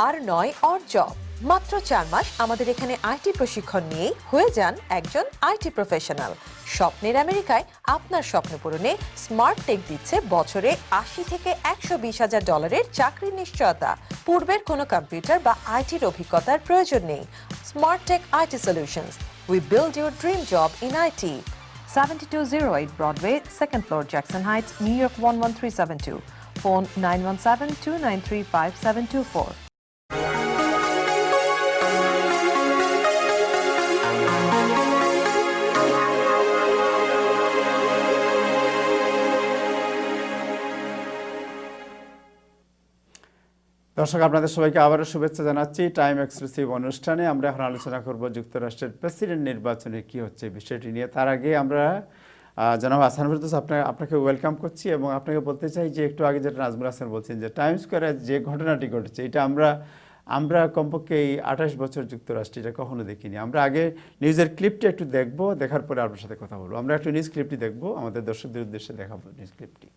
আর নয় অর জব। মাত্র 4 মাস আমাদের এখানে আইটি প্রশিক্ষণ নিয়েই হয়ে যান একজন আইটি প্রফেশনাল। স্বপ্নের আমেরিকায় আপনার স্বপ্ন পূরণে স্মার্ট টেক দিচ্ছে বছরে 80 থেকে $120,000 চাকরির নিশ্চয়তা। পূর্বের কোনো কম্পিউটার বা আইটির অভিজ্ঞতার প্রয়োজন নেই। Smart tech IT solutions, we build your dream job in IT. 7208 Broadway, 2nd floor, Jackson Heights, New York 11372. Phone 917-293-5724.
দর্শক, আপনাদের সবাইকে আবারও শুভেচ্ছা জানাচ্ছি। টাইম এক্সক্লুসিভ অনুষ্ঠানে আমরা এখন আলোচনা করব যুক্তরাষ্ট্রের প্রেসিডেন্ট নির্বাচনে কি হচ্ছে বিষয়টি নিয়ে। তার আগে আমরা জনাব হাসান ফেরদৌস আপনাকে ওয়েলকাম করছি এবং আপনাকে বলতে চাই যে একটু আগে যেটা নাজমুল হাসান বলছেন যে টাইম স্কয়ারে যে ঘটনাটি ঘটেছে, এটা আমরা আমরা কমপক্ষে এই 28 বছর যুক্তরাষ্ট্রে এটা কখনো দেখিনি। আমরা আগে নিউজের ক্লিপটা একটু দেখবো, দেখার পরে আপনার সাথে কথা বলবো। আমরা একটু নিউজ ক্লিপটি দেখবো, আমাদের দর্শকদের উদ্দেশ্যে দেখাবো নিউজ ক্লিপটি।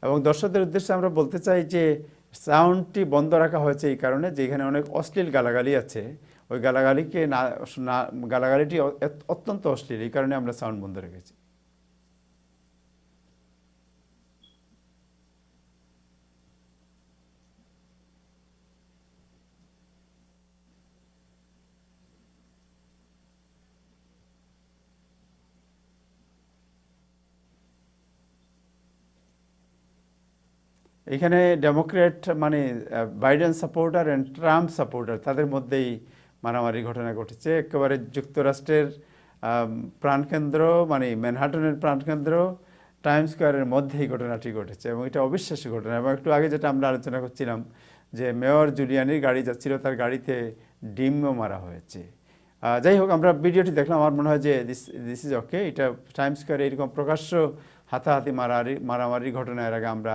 এবং দর্শকদের উদ্দেশ্যে আমরা বলতে চাই যে সাউন্ডটি বন্ধ রাখা হয়েছে এই কারণে যে এখানে অনেক অশ্লীল গালাগালি আছে, ওই গালাগালিকে গালাগালিটি অত্যন্ত অশ্লীল, এই কারণে আমরা সাউন্ড বন্ধ রেখেছি। এখানে ডেমোক্রেট মানে Biden supporter and Trump supporter তাদের মধ্যেই মারামারি ঘটনা ঘটেছে। একেবারে যুক্তরাষ্ট্রের প্রাণকেন্দ্র মানে ম্যানহাটনের প্রাণকেন্দ্র টাইম স্কোয়ারের মধ্যেই ঘটনাটি ঘটেছে এবং এটা অবিশ্বাস্য ঘটনা। এবং একটু আগে যেটা আমরা আলোচনা করছিলাম যে মেয়র জুলিয়ানির গাড়ি যাচ্ছিল, তার গাড়িতে ডিমও মারা হয়েছে। যাই হোক, আমরা ভিডিওটি দেখলাম, আমার মনে হয় যে দিস ইজ ওকে। এটা টাইম স্কোয়ারে এরকম প্রকাশ্য হাতাহাতি মারামারির ঘটনা এর আগে আমরা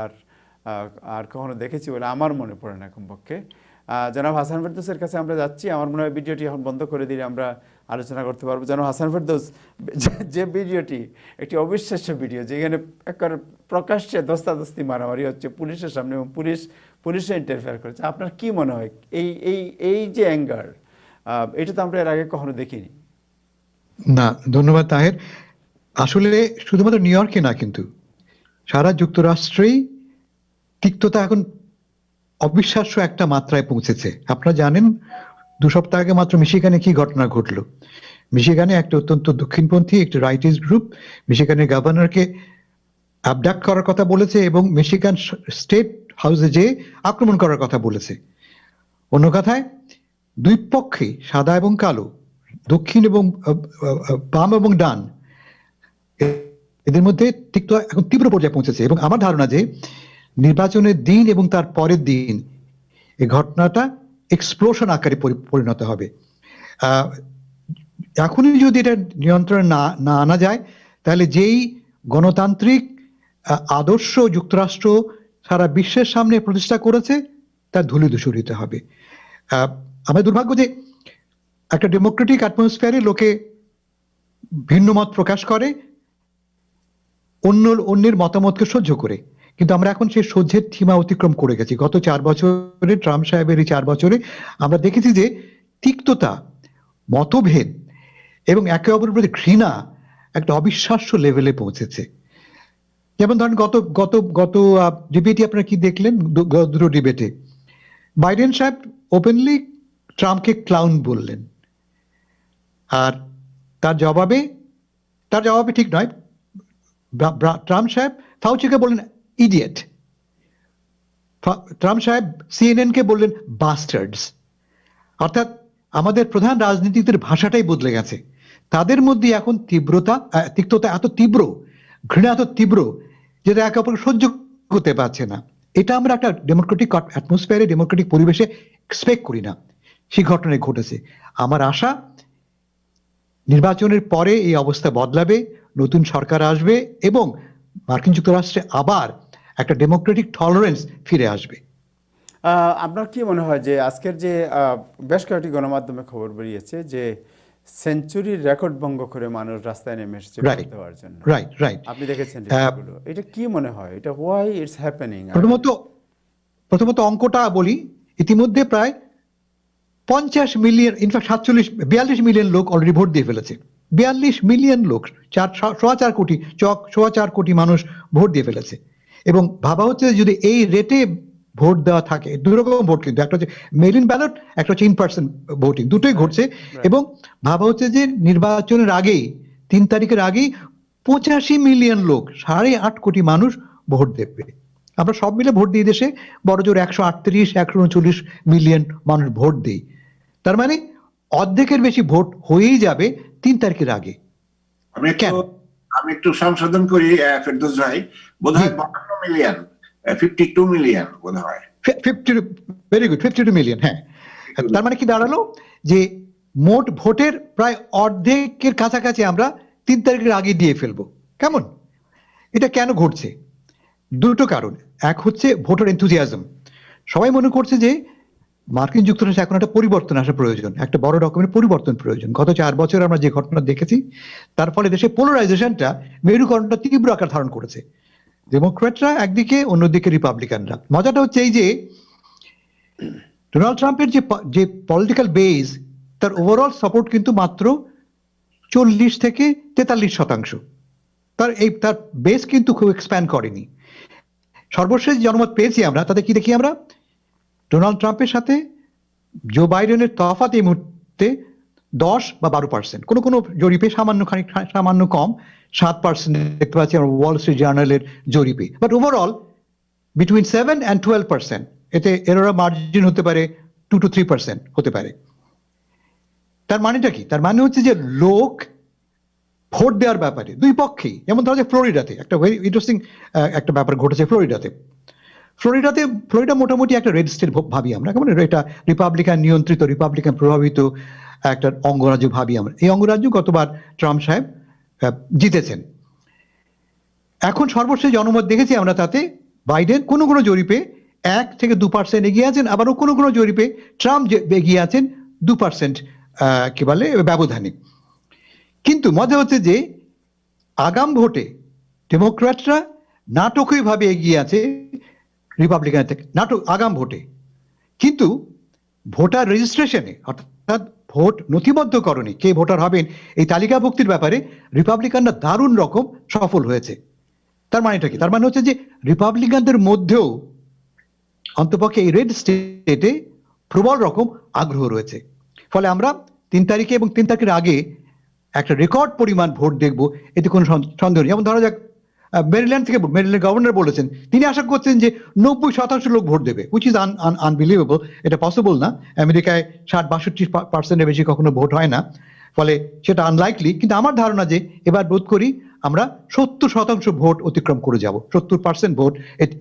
আর কখনো দেখেছি বলে আমার মনে পড়ে না কমপক্ষে। জনাব হাসান ফেরদৌসের কাছে আমরা যাচ্ছি। আমার মনে হয় ভিডিওটি এখন বন্ধ করে দিলে আমরা আলোচনা করতে পারবো। জনাব হাসান ফেরদৌস, যে ভিডিওটি একটি অবিশ্বাস্য ভিডিও, যেখানে একেবারে প্রকাশ্যে দস্তাদস্তি মারামারি হচ্ছে পুলিশের সামনে এবং পুলিশে ইন্টারফেয়ার করেছে, আপনার কি মনে হয় এই যে অ্যাঙ্গার, এটা তো আমরা এর আগে কখনো দেখিনি?
না, ধন্যবাদ তাহের। আসলে শুধুমাত্র নিউ ইয়র্কে না, কিন্তু সারা যুক্তরাষ্ট্রেই তিক্ততা এখন অবিশ্বাস্য একটা মাত্রায় পৌঁছেছে। আপনারা জানেন 2 সপ্তাহ আগে মাত্র মিশিগানে কি ঘটনা ঘটলো। মিশিগানে একটা অত্যন্ত দক্ষিণপন্থী একটি রাইটিস্ট গ্রুপ মিশিগানের গভর্নরকে অ্যাবডাক্ট করার কথা বলেছে এবং মিশিগান স্টেট হাউসে যেয়ে আক্রমণ করার কথা বলেছে। অন্য কথায় দুই পক্ষে, সাদা এবং কালো, দক্ষিণ এবং বাম এবং ডান, এদের মধ্যে তিক্ততা এখন তীব্র পর্যায়ে পৌঁছেছে। এবং আমার ধারণা যে নির্বাচনের দিন এবং তার পরের দিন এই ঘটনাটা এক্সপ্লোশন আকারে পরিণত হবে। এখনই যদি এটা নিয়ন্ত্রণে না আনা যায়, তাহলে যেই গণতান্ত্রিক আদর্শ যুক্তরাষ্ট্র সারা বিশ্বের সামনে প্রতিষ্ঠা করেছে তার ধূলিধূসরিত হবে। আমাদের দুর্ভাগ্য যে একটা ডেমোক্রেটিক অ্যাটমসফিয়ারে লোকে ভিন্ন মত প্রকাশ করে অন্যের মতামতকে সহ্য করে, কিন্তু আমরা এখন সেই সহ্যের সীমা অতিক্রম করে গেছি। গত 4 বছরে, ট্রাম্প সাহেবের এই 4 বছরে আমরা দেখেছি যে তিক্ততা, মতভেদ এবং একে অপরের প্রতি ঘৃণা একটা অবিশ্বাস্য লেভেলে পৌঁছেছে। যেমন ধরেন গত ডিবেটে আপনারা কি দেখলেন? দুটো ডিবেটে বাইডেন সাহেব ওপেনলি ট্রাম্পকে ক্লাউন বললেন, আর তার জবাবে ঠিক নয়, ট্রাম্প সাহেব ফাউচিকে বললেন ইডিয়েট, ট্রাম্প সাহেব CNN কে বললেন বাস্টার্ডস। অর্থাৎ আমাদের প্রধান রাজনীতিকদের ভাষাটাই বদলে গেছে। তাদের মধ্যে এখন তিক্ততা এত তীব্র, ঘৃণা এত তীব্র, যেটা একে অপরকে সহ্য করতে পারছে না। এটা আমরা একটা ডেমোক্রেটিক অ্যাটমসফিয়ারে, ডেমোক্রেটিক পরিবেশে এক্সপেক্ট করি না। সেই ঘটনায় ঘটেছে। আমার আশা নির্বাচনের পরে এই অবস্থা বদলাবে, নতুন সরকার আসবে এবং মার্কিন যুক্তরাষ্ট্রে আবার একটা ডেমোক্রেটিক টলারেন্স ফিরে আসবে।
আপনার কি মনে হয় যে আজকের যে বেশ কয়েকটি গণমাধ্যমে খবর বেরিয়েছে যে সেঞ্চুরির রেকর্ড ভঙ্গ করে মানুষ রাস্তায় নেমে এসেছে ভোট দেওয়ার জন্য,
রাইট,
আপনি দেখেছেন এটা কি মনে হয়, এটা হোয়াই ইটস হ্যাপেনিং?
প্রথমত অঙ্কটা বলি, ইতিমধ্যে প্রায় 50 মিলিয়ন, ইনফ্যাক্ট 42 মিলিয়ন লোক অলরেডি ভোট দিয়ে ফেলেছে। 42 মিলিয়ন লোক, 4.25 কোটি মানুষ ভোট দিয়ে ফেলেছে। এবং ভাবা হচ্ছে যদি এই রেটে ভোট দেওয়া থাকে, দুরকম ভোট, কিন্তু একটা হচ্ছে মেইল ইন ব্যালট, একটা হচ্ছে ইন-পার্সন ভোটিং, দুটোই ঘটছে। এবং ভাবা হচ্ছে যে নির্বাচনের আগেই, 3 তারিখের আগেই 85 মিলিয়ন লোক, 8.5 কোটি মানুষ ভোট দেবে। আমরা সব মিলে ভোট দিই দেশে বড়জোর 138-139 মিলিয়ন মানুষ ভোট দিই। তার মানে অর্ধেকের বেশি ভোট হয়েই যাবে 3 তারিখের আগে।
আমি একটু সংশোধন করি ফেরদৌস ভাই, বোধহয় 52 মিলিয়ন, 52 মিলিয়ন বোধহয়,
ভেরি গুড, 52 মিলিয়ন। হ্যাঁ, তার মানে কি দাঁড়ালো যে মোট ভোটের প্রায় অর্ধেকের কাছাকাছি আমরা 3 তারিখের আগে দিয়ে ফেলবো। কেমন? এটা কেন ঘটছে? দুটো কারণ। এক হচ্ছে ভোটার এনথুজিয়াজম। সবাই মনে করছে যে মার্কিন যুক্তরাষ্ট্রে এখন একটা পরিবর্তন আসা প্রয়োজন, একটা বড় রকমের পরিবর্তন প্রয়োজন। গত 4 বছর আমরা যে ঘটনা দেখেছি তার ফলে দেশে পোলারাইজেশনটা, মেরুকরণটা তীব্র আকার ধারণ করেছে। ডেমোক্র্যাটরা একদিকে, অন্যদিকে রিপাবলিকানরা। মজাটা হচ্ছে এই যে ডোনাল্ড ট্রাম্পের যে পলিটিক্যাল বেজ, তার ওভারঅল সাপোর্ট কিন্তু মাত্র 40 থেকে 43%। তার বেস কিন্তু খুব এক্সপ্যান্ড করেনি। সর্বশেষ জনমত পেয়েছি আমরা, তাতে কি দেখি আমরা? ডোনাল্ড ট্রাম্পের সাথে জো বাইডেনের তফাৎ এই মুহূর্তে 10 বা 12%। কোনো কোনো জরিপে সামান্য কম 7% দেখতে পাচ্ছি আমরা ওয়াল স্ট্রিট জার্নালের জরিপে। But overall between 7 and 12%। এতে এররা মার্জিন হতে পারে 2 to 3% হতে পারে। তার মানেটা কি? তার মানে হচ্ছে যে লোক ভোট দেওয়ার ব্যাপারে দুই পক্ষেই, যেমন ধরো যে ফ্লোরিডাতে একটা ভেরি ইন্টারেস্টিং একটা ব্যাপার ঘটেছে। ফ্লোরিডা মোটামুটি একটা রেড স্টেট ভাবি আমরা, কেমন? এটা রিপাবলিকান নিয়ন্ত্রিত, রিপাবলিকান প্রভাবিত একটা অঙ্গরাজ্য ভাবি আমরা। এই অঙ্গরাজ্য গতবার ট্রাম্প সাহেব জিতেছেন। এখন সর্বশেষ জনমত দেখেছি আমরা, তাতে বাইডেন কোনো কোনো জরিপে 1 থেকে 2% এগিয়ে আছেন, আবারও কোনো কোনো জরিপে ট্রাম্প এগিয়ে আছেন 2% কি বলে ব্যবধানে। কিন্তু মজা হচ্ছে যে আগাম ভোটে ডেমোক্র্যাটরা নাটকীয়ভাবে এগিয়ে আছে রিপাবলিকান থেকে, আগাম ভোটে। কিন্তু ভোটার রেজিস্ট্রেশনে, অর্থাৎ ভোট নথিবদ্ধকরণে, কে ভোটার হবেন এই তালিকাভুক্তির ব্যাপারে রিপাবলিকানরা দারুণ রকম সফল হয়েছে। তার মানেটা কি? তার মানে হচ্ছে যে রিপাবলিকানদের মধ্যেও অন্তপক্ষে এই রেড স্টেটে প্রবল রকম আগ্রহ রয়েছে। ফলে আমরা 3 তারিখে এবং 3 তারিখের আগে একটা রেকর্ড পরিমাণ ভোট দেখব, এতে কোনো সন্দেহ নেই। যেমন ধরা যাক মেরিল্যান্ড গভর্নর বলেছেন তিনি আশা করছেন যে 90% লোক ভোট দেবে, উইচ ইজ আনবিলিভেবল। এটা পসিবল না। আমেরিকায় 60-62% বেশি কখনো ভোট হয় না, ফলে সেটা আনলাইকলি। কিন্তু আমার ধারণা যে এবার বোধ করি আমরা 70% ভোট অতিক্রম করে যাব, 70% ভোট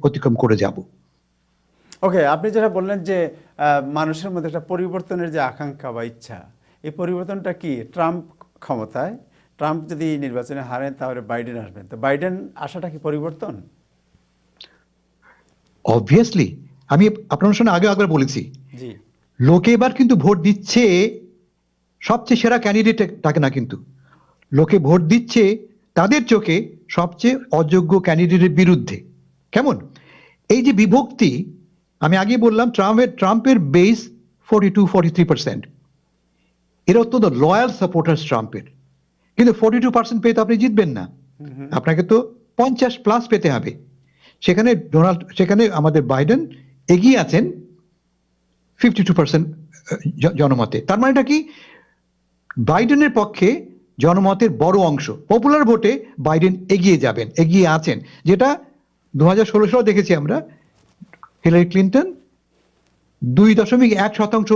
অতিক্রম করে যাব।
ওকে, আপনি যেটা বললেন যে মানুষের মধ্যে একটা পরিবর্তনের যে আকাঙ্ক্ষা বা ইচ্ছা, এই পরিবর্তনটা কি? ট্রাম্প ক্ষমতায়, ট্রাম্প যদি নির্বাচনে হারেন তাহলে বাইডেন আসবেন, তো বাইডেন আসাটা কি পরিবর্তন?
অবভিয়াসলি। আমি আপনার সঙ্গে একবার বলেছি,
জি,
লোকে এবার কিন্তু ভোট দিচ্ছে সবচেয়ে সেরা ক্যান্ডিডেটটাকে না, কিন্তু লোকে ভোট দিচ্ছে তাদের চোখে সবচেয়ে অযোগ্য ক্যান্ডিডেটের বিরুদ্ধে। কেমন? এই যে বিভক্তি, আমি আগে বললাম ট্রাম্পের বেস 42-43%। এরা অত্যন্ত লয়াল সাপোর্টার্স ট্রাম্পের। কিন্তু 42% পেয়ে তো আপনি জিতবেন না, আপনাকে তো 50+ পেতে হবে। সেখানে আমাদের বাইডেন এগিয়ে আছেন 52% জনমতে। তার মানেটা কি? বাইডেনের পক্ষে জনমতের বড় অংশ, পপুলার ভোটে বাইডেন এগিয়ে আছেন, যেটা 2016 সালে দেখেছি আমরা। হিলারি ক্লিন্টন 2.1%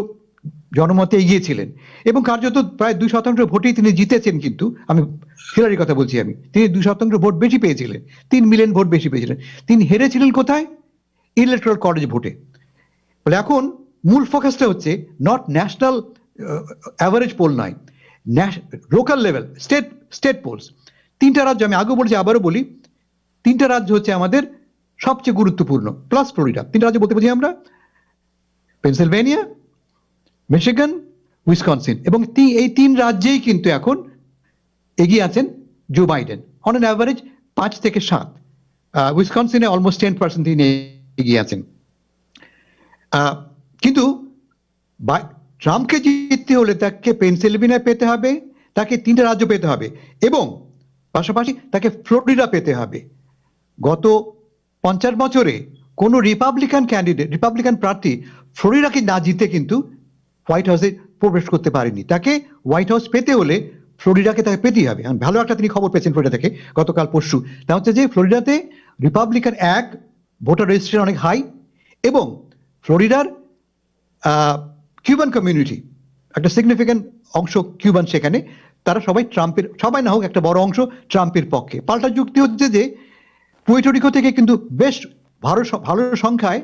জনমতে এগিয়েছিলেন এবং কার্যত প্রায় 2% ভোটেই তিনি জিতেছেন। কিন্তু আমি হিলারির কথা বলছি, তিনি 2% ভোট বেশি পেয়েছিলেন, 3 মিলিয়ন ভোট বেশি পেয়েছিলেন। তিনি হেরেছিলেন কোথায়? ইলেকট্রাল কলেজ ভোটে। বলে এখন মূল ফোকাসটা হচ্ছে নট ন্যাশনাল অ্যাভারেজ পোল নয়, লোকাল লেভেল, স্টেট পোলস। 3টা রাজ্য, আমি আগে বলছি আবারও বলি, 3টা রাজ্য হচ্ছে আমাদের সবচেয়ে গুরুত্বপূর্ণ, প্লাস ফ্লোরিডা। 3টা রাজ্য বলতে বুঝি আমরা পেনসিলভেনিয়া, মিশিগান, উইসকনসিন। এবং এই 3 রাজ্যেই কিন্তু এখন এগিয়ে আছেন Joe Biden on an average 5 থেকে 7। উইসকনসিনে অলমোস্ট 10% তিনি এগিয়ে আছেন। কিন্তু ট্রাম্পকে জিততে হলে তাকে পেনসিলভেনিয়া পেতে হবে, তাকে 3টা রাজ্য পেতে হবে এবং পাশাপাশি তাকে ফ্লোরিডা পেতে হবে। গত 50 বছরে কোন রিপাবলিকান প্রার্থী ফ্লোরিডাকে না জিতে কিন্তু হোয়াইট হাউসে প্রবেশ করতে পারেনি। তাকে হোয়াইট হাউস পেতে হলে ফ্লোরিডাকে তাকে পেতেই হবে। ভালো একটা তিনি খবর পেয়েছেন ফ্লোরিডা থেকে গতকাল পরশু। তা হচ্ছে যে ফ্লোরিডাতে রিপাবলিকান ভোটার রেজিস্ট্রেশন অনেক হাই এবং ফ্লোরিডার কিউবান কমিউনিটি, একটা সিগনিফিক্যান্ট অংশ কিউবান সেখানে, তারা সবাই না হোক একটা বড় অংশ ট্রাম্পের পক্ষে। পাল্টা যুক্তি হচ্ছে যে পুয়ের্টো রিকো থেকে কিন্তু বেশ ভালো সংখ্যায়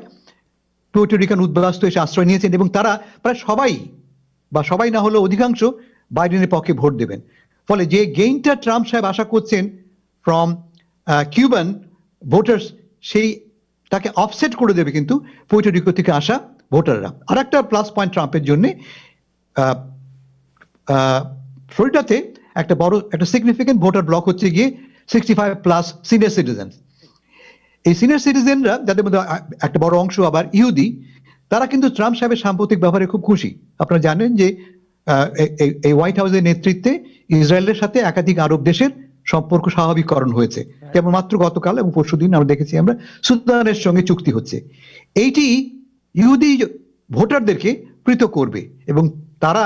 পুয়ের্টো রিকান উদ্বাস্তু এসে আশ্রয় নিয়েছেন এবং তারা প্রায় সবাই বা সবাই না হলেও অধিকাংশ বাইডেনের পক্ষে ভোট দেবেন। ফলে যে গেইনটা ট্রাম্প সাহেব আশা করছেন ফ্রম কিউবান ভোটার্স, সেই তাকে অফসেট করে দেবে কিন্তু পুয়ের্টো রিকো থেকে আসা ভোটাররা। আর একটা প্লাস পয়েন্ট ট্রাম্পের জন্য, ফ্লোরিডাতে একটা সিগনিফিকেন্ট ভোটার ব্লক হচ্ছে গিয়ে 65+ সিনিয়র সিটিজেন। এই সিনিয়র সিটিজেনরা, যাদের মধ্যে একটা বড় অংশ আবার ইহুদি, তারা কিন্তু ট্রাম্প সাহেবের সাম্প্রতিক ব্যাপারে খুব খুশি। আপনারা জানেন যে এই হোয়াইট হাউসের নেতৃত্বে ইসরায়েলের সাথে একাধিক আরব দেশের সম্পর্ক স্বাভাবিককরণ হয়েছে। যেমন মাত্র গতকাল এবং পরশুদিন আমরা দেখেছি আমরা সুদানের সঙ্গে চুক্তি হচ্ছে। এইটি ইহুদি ভোটারদেরকে পৃথক করবে এবং তারা,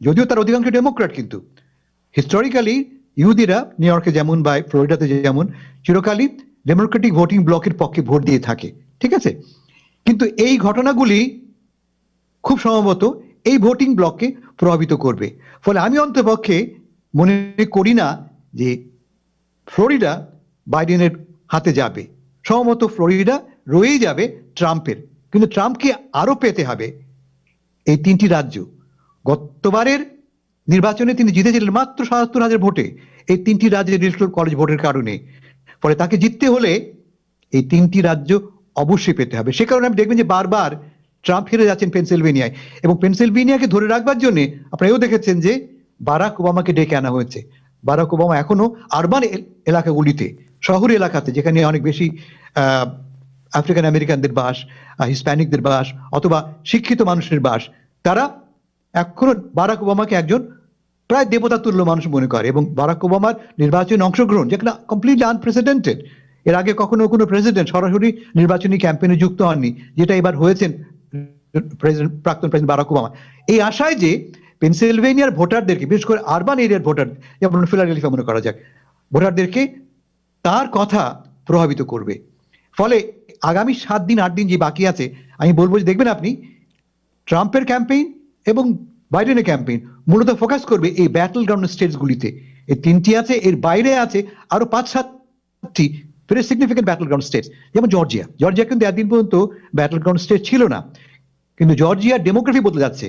যদিও তার অধিকাংশ ডেমোক্র্যাট, কিন্তু হিস্টোরিক্যালি ইহুদিরা নিউ ইয়র্কে যেমন বা ফ্লোরিডাতে যেমন চিরকালই ডেমোক্রেটিক ভোটিং ব্লকের পক্ষে ভোট দিয়ে থাকে, ঠিক আছে? কিন্তু এই ঘটনাগুলি খুব সম্ভবত এই ভোটিং ব্লককে প্রভাবিত করবে। ফলে আমি অন্তপক্ষে মনে করি না যে ফ্লোরিডা বাইডেনের হাতে যাবে। সম্ভবত ফ্লোরিডা রয়েই যাবে ট্রাম্পের, কিন্তু ট্রাম্পকে আরো পেতে হবে এই 3টি রাজ্য। গতবারের নির্বাচনে তিনি জিতেছিলেন মাত্র 77,000 ভোটে এই 3টি রাজ্যের ইলেকট্রাল কলেজ ভোটের কারণে। ফলে তাকে জিততে হলে এই 3টি রাজ্য অবশ্যই পেতে হবে। সে কারণে আপনি দেখবেন যে বারবার ট্রাম্প হেরে যাচ্ছেন পেনসিলভেনিয়ায়, এবং পেনসিলভেনিয়াকে ধরে রাখবার জন্য আপনারা এও দেখেছেন যে বারাক ওবামাকে ডেকে আনা হয়েছে। বারাক ওবামা এখনো আরবান এলাকাগুলিতে, শহর এলাকাতে, যেখানে অনেক বেশি আফ্রিকান আমেরিকানদের বাস, হিসপ্যানিকদের বাস অথবা শিক্ষিত মানুষের বাস, তারা এখনো বারাক ওবামাকে একজন প্রায় দেবতা তুল্য মানুষ মনে করে। এবং বারাক ওবামার নির্বাচনে অংশগ্রহণ, যেখানে কমপ্লিটলি আনপ্রেসিডেন্টেড, এর আগে কখনো কোনো প্রেসিডেন্ট সরাসরি নির্বাচনী ক্যাম্পেইনে যুক্ত হননি, যেটা এবার হয়েছেন প্রাক্তন প্রেসিডেন্ট বারাক ওবামা। এই আশায় যে পেনসিলভেনিয়ার ভোটারদেরকে, বিশেষ করে আরবান এরিয়ার ভোটার, যেমন ফিলাডেলফিয়া মনে করা যাক, ভোটারদেরকে তার কথা প্রভাবিত করবে। ফলে আগামী 7 দিন 8 দিন যে বাকি আছে, আমি বলবো যে দেখবেন আপনি ট্রাম্পের ক্যাম্পেইন এবং বাইডেনের ক্যাম্পেইন মূলত ফোকাস করবে এই ব্যাটল গ্রাউন্ড স্টেটসগুলিতে। এই 3টি আছে, এর বাইরে আছে আরো 5-7টি very significant battleground states, যেমন জর্জিয়া কিন্তু এতদিন পর্যন্ত ব্যাটল গ্রাউন্ড স্টেট ছিল না, কিন্তু জর্জিয়ার ডেমোগ্রাফি বদলে যাচ্ছে।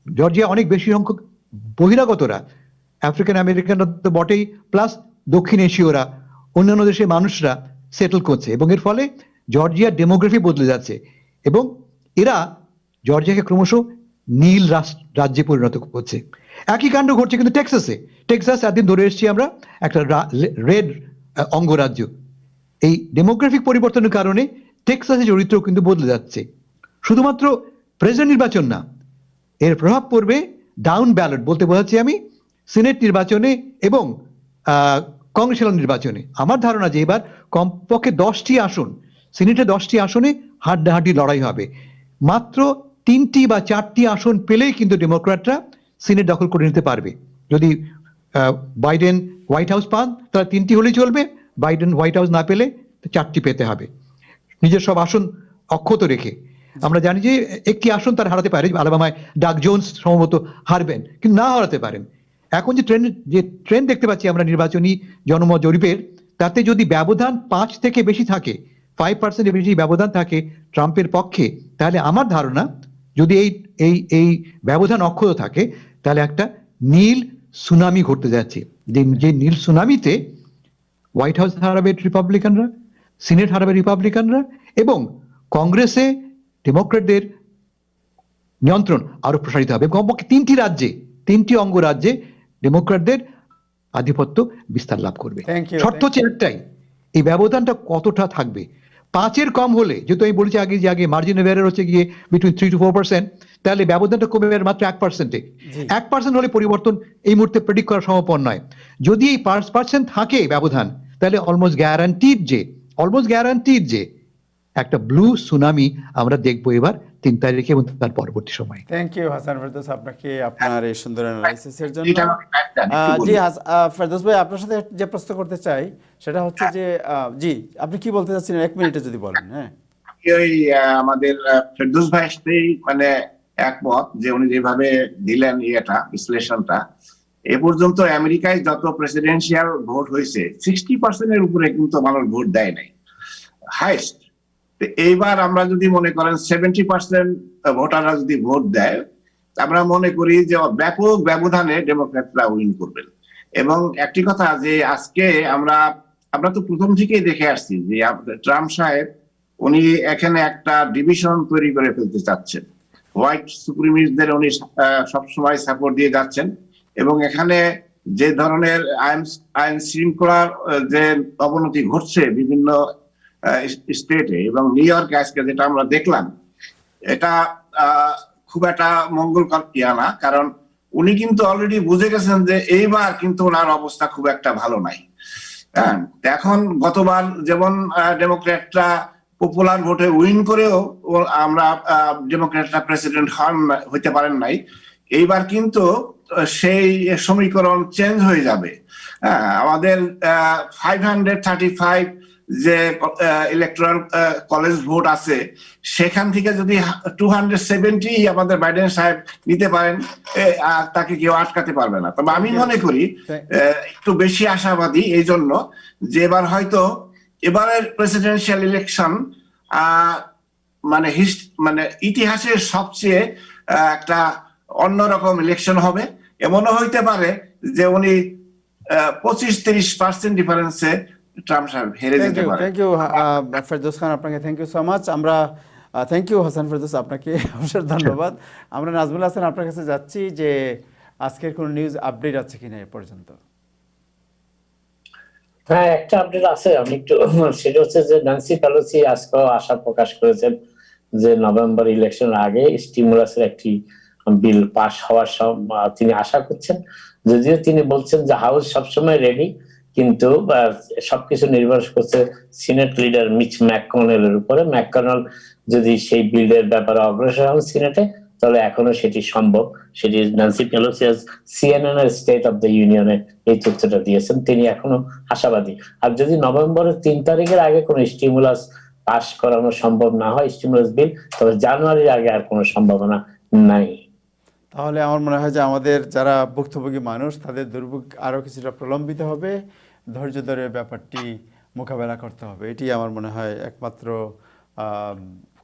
জর্জিয়া অনেক বেশি সংখ্যক বহিরাগতরা, আফ্রিকান আমেরিকানরা তো বটেই, প্লাস দক্ষিণ এশীয়রা, অন্যান্য দেশের মানুষরা সেটেল করছে, এবং এর ফলে জর্জিয়ার ডেমোগ্রাফি বদলে যাচ্ছে এবং এরা জর্জিয়াকে ক্রমশ নীল রাজ্যে পরিণত করছে। একই কাণ্ড ঘটছে কিন্তু টেক্সাস এতদিন ধরে এসেছি আমরা একটা রেড অঙ্গরাজ্য। এই ডেমোগ্রাফিক পরিবর্তনের কারণে টেক্সাসের চরিত্র কিন্তু বদলে যাচ্ছে। শুধুমাত্র প্রেসিডেন্ট নির্বাচন না, এর প্রভাব পড়বে ডাউন ব্যালট, বলতে বোঝাচ্ছি আমি সিনেট নির্বাচনে এবং কংগ্রেসিয়াল নির্বাচনে। আমার ধারণা যে এবার কমপক্ষে 10টি আসন, সিনেটে 10টি আসনে হাড্ডাহাড্ডি লড়াই হবে। মাত্র 3টি বা 4টি আসন পেলেই কিন্তু ডেমোক্র্যাটরা সিনেট দখল করে নিতে পারবে। যদি বাইডেন হোয়াইট হাউস পান তাহলে 3টি হলেই চলবে, বাইডেন হোয়াইট হাউস না পেলে 4টি পেতে হবে, নিজের সব আসন অক্ষত রেখে। আমরা জানি যে একটি আসন তার হারাতে পারে, আলাবামায় ডাগ জোন্স সম্ভবত হারবেন, কিন্তু না হারাতে পারেন। এখন যে ট্রেন্ড দেখতে পাচ্ছি আমরা নির্বাচনী জনমত জরিপের, তাতে যদি ব্যবধান 5 থেকে বেশি থাকে, 5% বেশি ব্যবধান থাকে ট্রাম্পের পক্ষে, তাহলে আমার ধারণা যদি এই ব্যবধান অক্ষত থাকে, তাহলে একটা নীল সুনামি ঘটতে যাচ্ছে। যে নীল সুনামিতে হোয়াইট হাউস হারাবে রিপাবলিকানরা, সিনেট হারাবে রিপাবলিকানরা, এবং কংগ্রেসে ডেমোক্রেটদের নিয়ন্ত্রণ আরো প্রসারিত হবে। কমপক্ষে 3টি রাজ্যে, 3টি অঙ্গরাজ্যে ডেমোক্রেটদের আধিপত্য বিস্তার লাভ করবে। শর্ত হচ্ছে একটাই, এই ব্যবধানটা কতটা থাকবে। 5-এর কম হলে, যেহেতু আমি বলেছি আগে মার্জিন অফ এরর হচ্ছে গিয়ে বিটুইন 3 to 4%, তাহলে ব্যবধানটা কমে যাবে মাত্র 1%-এ। 1% হলে পরিবর্তন এই মুহূর্তে প্রেডিক্ট করা সম্ভব নয়। যদি এই 5% থাকে ব্যবধান, তাহলে অলমোস্ট গ্যারান্টিড যে একটা ব্লু সুনামি আমরা দেখবো এবার 3 তারিখে এবং তার পরবর্তী সময়।
থ্যাংক ইউ হাসান ফেরদৌস আপনাকে আপনার এই সুন্দর অ্যানালাইসিসের জন্য। জি ফেরদৌস ভাই, আপনার সাথে যে প্রশ্ন করতে চাই সেটা হচ্ছে যে জি আপনি কি বলতে চাচ্ছিলেন, 1 মিনিটে যদি বলেন। হ্যাঁ,
ওই আমাদের ফেরদৌস ভাইয়ের সাথেই মানে একমত যে উনি যেভাবে দিলেন এটা বিশ্লেষণটা, এ পর্যন্ত আমেরিকায় যত প্রেসিডেন্সিয়াল ভোট হয়েছে 60% এর উপরে কিন্তু মানুষ ভোট দেয় নাই, হাইস্ট। তো এইবার আমরা যদি মনে করেন 70% ভোটাররা যদি ভোট দেয়, আমরা মনে করি যে ব্যাপক ব্যবধানে ডেমোক্র্যাটরা উইন করবেন। এবং একটি কথা যে আজকে আমরা তো প্রথম থেকেই দেখে আসছি যে ট্রাম্প সাহেব উনি এখানে একটা ডিভিশন তৈরি করে ফেলতে চাচ্ছেন। হোয়াইট সুপ্রিমিস্টদের উনি সবসময় সাপোর্ট দিয়ে যাচ্ছেন, এবং এখানে যে ধরনের আইন শৃঙ্খলার যে অবনতি ঘটছে বিভিন্ন স্টেটে এবং নিউ ইয়র্কে আজকে যেটা আমরা দেখলাম, এটা খুব একটা মঙ্গলকর না। কারণ উনি কিন্তু অলরেডি বুঝে গেছেন যে এইবার কিন্তু ওনার অবস্থা খুব একটা ভালো নাই। হ্যাঁ, এখন গতবার যেমন ডেমোক্র্যাটরা পপুলার ভোটে উইন করেও আমরা ডেমোক্র্যাটরা প্রেসিডেন্ট হইতে পারেন নাই, এইবার কিন্তু সেই সমীকরণ চেঞ্জ হয়ে যাবে। আমাদের 535 যে ইলেকট্রাল কলেজ ভোট আছে, সেখান থেকে যদি 270 আমাদের বাইডেন সাহেব নিতে পারেন, তাকে কেউ আটকাতে পারবে না। তবে আমি মনে করি একটু বেশি আশাবাদী এই জন্য যে এবার হয়তো এবারের প্রেসিডেন্সিয়াল ইলেকশন মানে ইতিহাসের সবচেয়ে একটা অন্যরকম ইলেকশন হবে। এমনও হইতে পারে যে উনি 25-30% ডিফারেন্সে ট্রাম্প সাহেব হেরে যেতে পারে।
থ্যাংক ইউ ফেরদৌস খান, আপনাকে থ্যাংক ইউ সো মাচ। আমরা থ্যাংক ইউ হাসান ফেরদৌস, আপনাকে অবশ্যই ধন্যবাদ। আমরা নাজমুল হাসান আপনার কাছে যাচ্ছি যে আজকের কোনো নিউজ আপডেট আছে কিনা এ পর্যন্ত?
হ্যাঁ, একটা আপডেট আছে, আমি একটু, সেটা হচ্ছে যে ন্যান্সি পেলোসি আজকেও আশা প্রকাশ করেছেন যে নভেম্বর ইলেকশনের আগে স্টিমুলাসের একটি বিল পাস হওয়ার তিনি আশা করছেন। যদিও তিনি বলছেন যে হাউস সবসময় রেডি, কিন্তু সবকিছু নির্ভর করছে সিনেট লিডার মিচ ম্যাককনেলের উপরে। ম্যাককনেল যদি সেই বিলের ব্যাপারে অগ্রসর হন সিনেটে, তাহলে এখনো সেটি সম্ভব। সেটি ন্যান্সি পেলোসি সিএনএন এর স্টেট অফ দ্য ইউনিয়নে এই তথ্যটা দিয়েছেন। তিনি এখনো আশাবাদী। আর যদি নভেম্বরের 3 তারিখের আগে কোনো স্টিমুলাস পাস করানো সম্ভব না হয়, স্টিমুলাস বিল, তবে জানুয়ারির আগে আর কোনো সম্ভাবনা নাই।
তাহলে আমার মনে হয় যে আমাদের যারা ভুক্তভোগী মানুষ, তাদের দুর্ভোগ আরও কিছুটা প্রলম্বিত হবে, ধৈর্য ধরে ব্যাপারটি মোকাবেলা করতে হবে। এটি আমার মনে হয় একমাত্র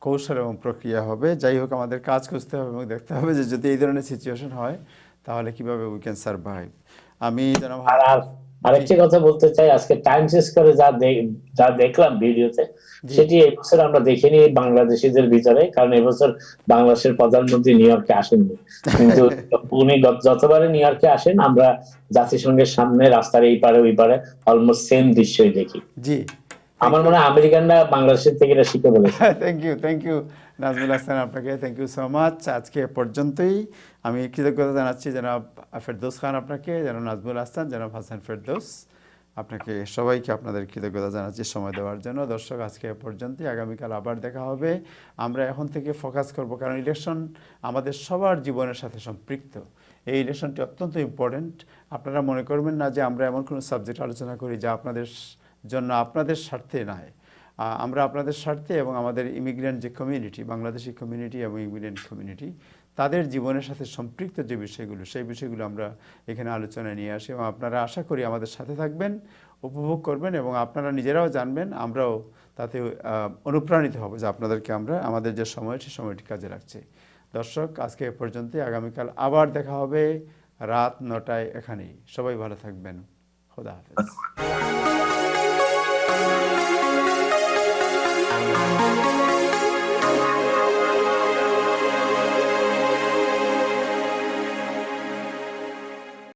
কৌশল এবং প্রক্রিয়া হবে। যাই হোক, আমাদের কাজ খুঁজতে হবে এবং দেখতে হবে যে যদি এই ধরনের সিচুয়েশন হয় তাহলে কিভাবে উই ক্যান সারভাইভ। আমি
আরেকটি কথা বলতে চাই, আজকে টাইমস স্কয়ারে যা দেখলাম ভিডিওতে, সেটি এবছর আমরা দেখিনি বাংলাদেশিদের ভিতরে, কারণ এবছর বাংলাদেশের প্রধানমন্ত্রী নিউ ইয়র্কে আসেননি। কিন্তু উনি যতবারে নিউ ইয়র্কে আসেন, আমরা জাতিসংঘের সামনে রাস্তার এই পারে ওই পারে অলমোস্ট সেম দৃশ্যই দেখি।
জি,
আমার মনে হয় আমেরিকানরা বাংলাদেশের থেকে এটা শিখে বলেছে।
থ্যাংক ইউ নাজমুল হাসান, আপনাকে থ্যাংক ইউ সো মাচ। আজকে পর্যন্তই। আমি কৃতজ্ঞতা জানাচ্ছি জনাব ফেরদৌস খান আপনাকে, জনাব নাজমুল হাসান, জনাব হাসান ফেরদৌস, আপনাকে সবাইকে আপনাদের কৃতজ্ঞতা জানাচ্ছি সময় দেওয়ার জন্য। দর্শক, আজকে পর্যন্তই। আগামীকাল আবার দেখা হবে। আমরা এখন থেকে ফোকাস করব, কারণ ইলেকশন আমাদের সবার জীবনের সাথে সম্পৃক্ত। এই ইলেকশনটি অত্যন্ত ইম্পর্টেন্ট। আপনারা মনে করবেন না যে আমরা এমন কোনো সাবজেক্ট আলোচনা করি যা আপনাদের জন্য আপনাদের স্বার্থে নয়। আমরা আপনাদের স্বার্থে এবং আমাদের ইমিগ্রেন্ট যে কমিউনিটি, বাংলাদেশি কমিউনিটি এবং ইমিগ্রেন্ট কমিউনিটি, তাদের জীবনের সাথে সম্পৃক্ত যে বিষয়গুলো, সেই বিষয়গুলো আমরা এখানে আলোচনায় নিয়ে আসি এবং আপনারা আশা করি আমাদের সাথে থাকবেন, উপভোগ করবেন এবং আপনারা নিজেরাও জানবেন, আমরাও তাতে অনুপ্রাণিত হব যে আপনাদেরকে আমরা আমাদের যে সময়, সেই সময়টি কাজে রাখছি। দর্শক, আজকে এ পর্যন্তই। আগামীকাল আবার দেখা হবে রাত 9টায় এখানেই। সবাই ভালো থাকবেন। খোদা হাফেজ।